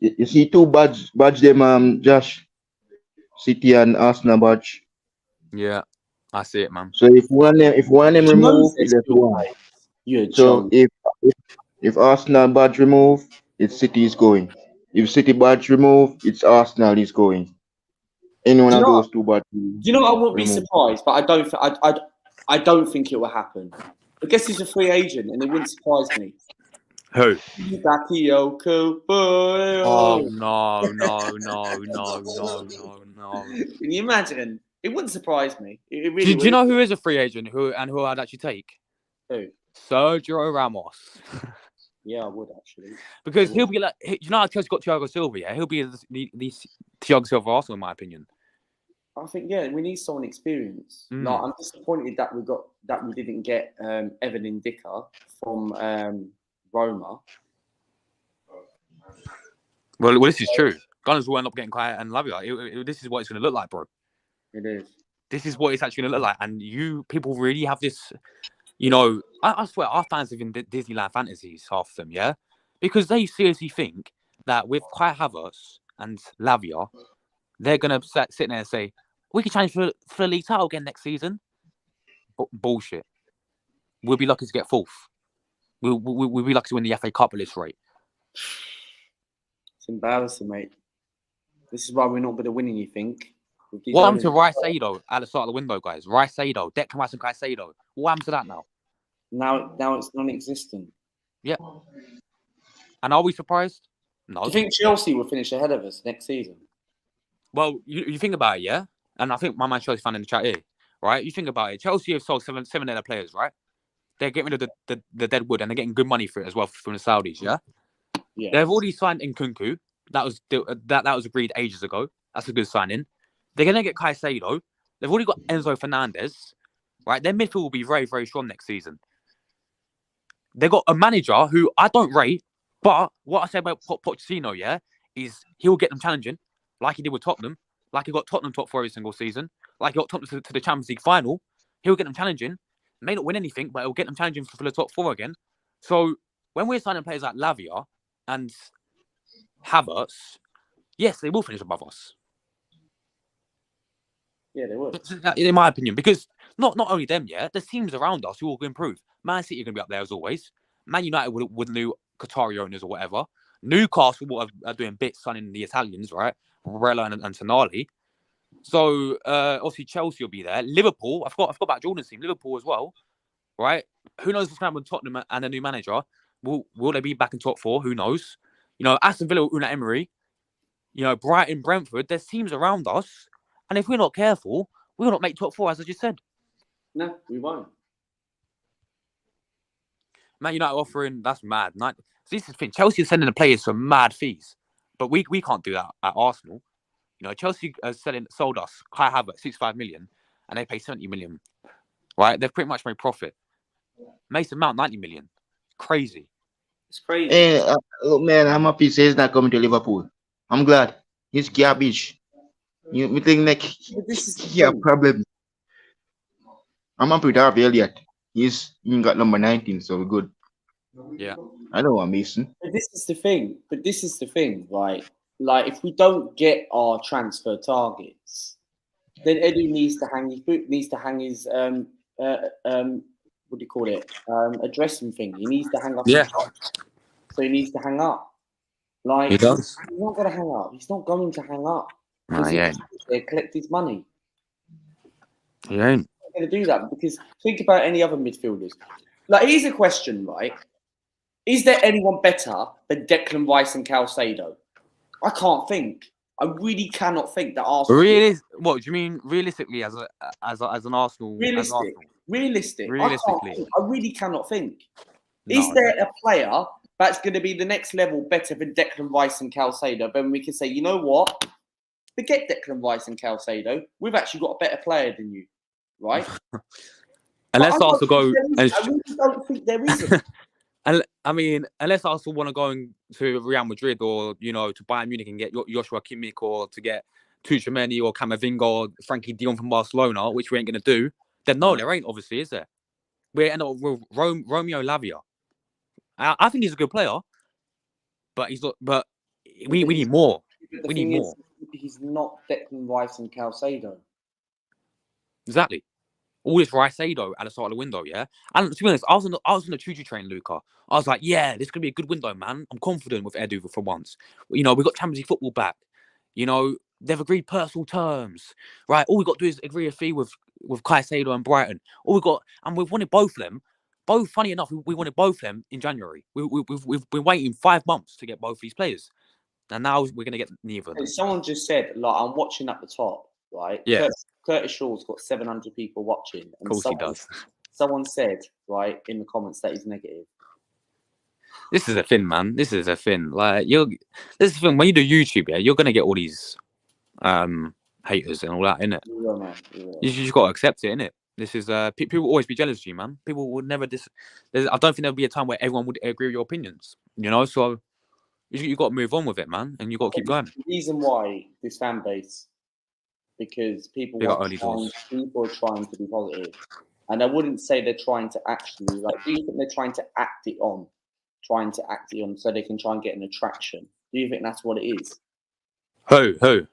You see 2 badge them, Josh. City and Arsenal badge. Yeah, I see it, man. So if one of them remove, it's one. So if Arsenal badge remove, it's City is going. If City badge remove, it's Arsenal is going. Any one of those 2 badges. Do you know what? I won't be surprised, but I don't think it will happen. I guess he's a free agent, and it wouldn't surprise me. Who? Oh no. Can you imagine? It wouldn't surprise me. It really do you know who is a free agent who I'd actually take? Who? Sergio Ramos. Yeah, I would actually. Because he'll be like, you know how Chelsea got Thiago Silva, yeah? He'll be the Thiago Silva Arsenal, in my opinion. I think, yeah, we need someone experienced. Like, I'm disappointed that we didn't get Evan Indica from Roma. Well, this is true. Gunners will end up getting quiet and Lavia. This is what it's going to look like, bro. It is. This is what it's actually going to look like. And people really have this, you know, I swear, our fans live in Disneyland fantasies, half of them, yeah? Because they seriously think that with Kai Havertz and Lavia, they're going to sit there and say, we can challenge for the league title again next season. Bullshit. We'll be lucky to get fourth. We'll be lucky to win the FA Cup at this rate. It's embarrassing, mate. This is why we're not going to win anything. What happened to Rice-Sado at the start of the window, guys? Rice-Sado, Declan Rice and Caicedo. What happened to that now? Now it's non-existent. Yeah. And are we surprised? No. Do you think Chelsea will finish ahead of us next season? Well, you think about it, yeah? And I think my man Chelsea fan in the chat here, right? You think about it. Chelsea have sold seven of their players, right? They're getting rid of the dead wood and they're getting good money for it as well from the Saudis, yeah? Yeah. They've already signed Nkunku. That was agreed ages ago. That's a good signing. They're going to get Caicedo. They've already got Enzo Fernandez, right? Their midfield will be very, very strong next season. They've got a manager who I don't rate, but what I say about Pochettino, yeah, is he'll get them challenging, like he did with Tottenham, like he got Tottenham top 4 every single season, like he got Tottenham to the Champions League final. He'll get them challenging. May not win anything, but he'll get them challenging for the top 4 again. So when we're signing players like Lavia and Havertz, yes, they will finish above us. Yeah, they will. In my opinion, because not only them, yeah, there's teams around us who will improve. Man City are going to be up there as always. Man United with new Qatari owners or whatever. Newcastle are doing bits signing the Italians, right? Barella and Tonali. So obviously Chelsea will be there. Liverpool, I forgot about Jordan's team. Liverpool as well, right? Who knows what's going to happen with Tottenham and a new manager? Will they be back in top 4? Who knows? You know, Aston Villa, Unai Emery. You know, Brighton, Brentford. There's teams around us, and if we're not careful, we will not make top 4, as I just said. No, we won't. Man United offering, that's mad. So this is the thing. Chelsea is sending the players for mad fees, but we can't do that at Arsenal. You know, Chelsea sold us Kai Havertz 65 million, and they pay 70 million. Right? They've pretty much made profit. Mason Mount 90 million. Crazy. It's crazy. Hey, look, man, I'm happy he's not coming to Liverpool. I'm glad. He's garbage. You think like he have problems. I'm happy with Harvey Elliott. He's got number 19, so we're good. Yeah. I know what Mason. But this is the thing, right? Like, if we don't get our transfer targets, then Edu needs to hang his what do you call it? A dressing thing. He needs to hang up. Yeah. So he needs to hang up. Like, he does. He's not going to hang up. He's not going to hang up. He ain't. They collect his money. He ain't. He's not going to do that, because think about any other midfielders. Like, here's a question, right? Is there anyone better than Declan Rice and Caicedo? I can't think. I really cannot think that Arsenal. Really? What do you mean? Realistically, as an Arsenal? Realistically, I really cannot think. No, Is there a player that's going to be the next level better than Declan Rice and Caicedo? Then we can say, you know what? Forget Declan Rice and Caicedo. We've actually got a better player than you, right? And let's also go. I really don't think there isn't. And I mean, unless Arsenal want to go to Real Madrid or, you know, to Bayern Munich and get Joshua Kimmich, or to get Tchouameni or Camavinga or Frankie de Jong from Barcelona, which we ain't going to do, then no, there ain't, obviously, is there? We end up with Romeo Lavia. I think he's a good player, but he's not. But we need more. We need more. He's not Declan Rice and Caicedo. Exactly. All this Rice-Sado at the start of the window, yeah? And to be honest, I was on the choo-choo train, Luca. I was like, yeah, this could be a good window, man. I'm confident with Edu for once. You know, we got Champions League football back. You know, they've agreed personal terms, right? All we got to do is agree a fee with Caicedo and Brighton. All we got, and we've wanted both of them. Both, funny enough, we wanted both of them in January. We've been waiting 5 months to get both these players. And now we're going to get neither of them. Someone just said, like, I'm watching at the top, right? Yeah. Curtis Shaw's got 700 people watching. And of course he does. Someone said, right, in the comments that he's negative. This is a thing, man. This is a thing. Like, this is the thing. When you do YouTube, yeah, you're going to get all these haters and all that, innit? Yeah, man. Yeah. You just got to accept it, innit? This is people will always be jealous of you, man. People would never I don't think there'll be a time where everyone would agree with your opinions, you know? So you got to move on with it, man, and you got to keep going. The reason why this fan base, because people are trying to be positive, and I wouldn't say they're trying to actually, like, do you think they're trying to act it on so they can try and get an attraction? Do you think that's what it is? Who?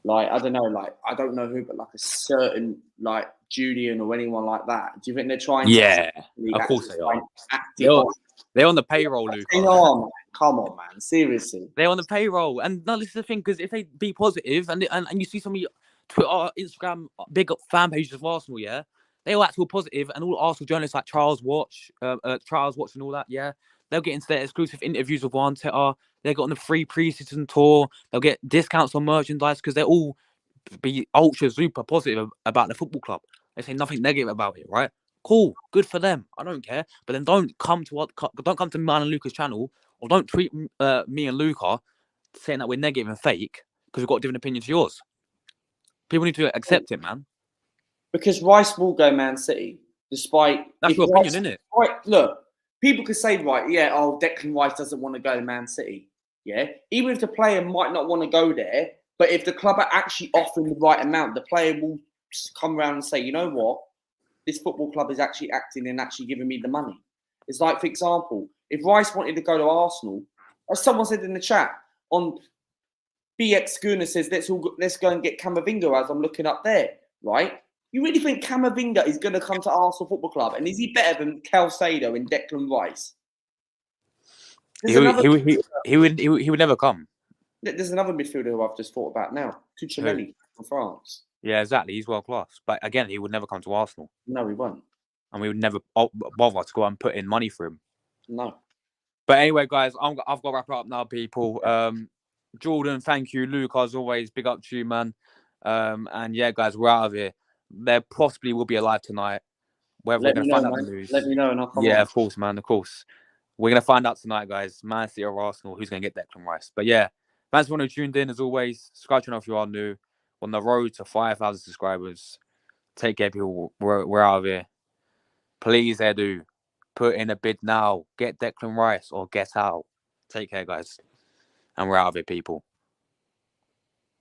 like I don't know, like I don't know who, but like a certain like Julian or anyone like that. Do you think they're trying? Yeah, to actually of course they are. act They're, it on, off? they're on the payroll, Luca. Hang on, man. Come on, man. Seriously. They're on the payroll, and no, this is the thing, because if they be positive, and you see some of your Twitter, Instagram, big fan pages of Arsenal, yeah, they all act all positive, and all Arsenal journalists like Charles Watch, and all that, yeah, they'll get into their exclusive interviews with Arteta. They got on the free pre-season tour. They'll get discounts on merchandise because they're all be ultra super positive about the football club. They say nothing negative about it, right? Cool, good for them. I don't care, but then don't come to mine and Luca's channel, or don't tweet me and Luca saying that we're negative and fake because we've got a different opinion to yours. People need to accept it, man. Because Rice will go Man City, despite That's your opinion, isn't it? Right, look, people could say, right, yeah, oh, Declan Rice doesn't want to go to Man City. Yeah, even if the player might not want to go there, but if the club are actually offering the right amount, the player will come around and say, you know what, this football club is actually acting and actually giving me the money. It's like, for example, if Rice wanted to go to Arsenal, as someone said in the chat on BX Schooner says, let's go and get Camavinga as I'm looking up there, right? You really think Camavinga is going to come to Arsenal Football Club? And is he better than Calcedo and Declan Rice? He would never come. There's another midfielder who I've just thought about now, Cucurella from France. Yeah, exactly. He's world class. But again, he would never come to Arsenal. No, he won't. And we would never bother to go and put in money for him. No. But anyway, guys, I've got to wrap it up now, people. Jordan, thank you. Luke, as always, big up to you, man. And yeah, guys, we're out of here. There possibly will be a live tonight. Whether we're going to find out the news. Let me know and I'll come on. Of course, man. Of course. We're going to find out tonight, guys. Man City or Arsenal, who's going to get Declan Rice. But yeah, thanks for everyone who tuned in. As always, subscribe to the channel if you are new. On the road to 5,000 subscribers. Take care, people. We're out of here. Please, Edu, put in a bid now. Get Declan Rice or get out. Take care, guys. And we're out of here, people.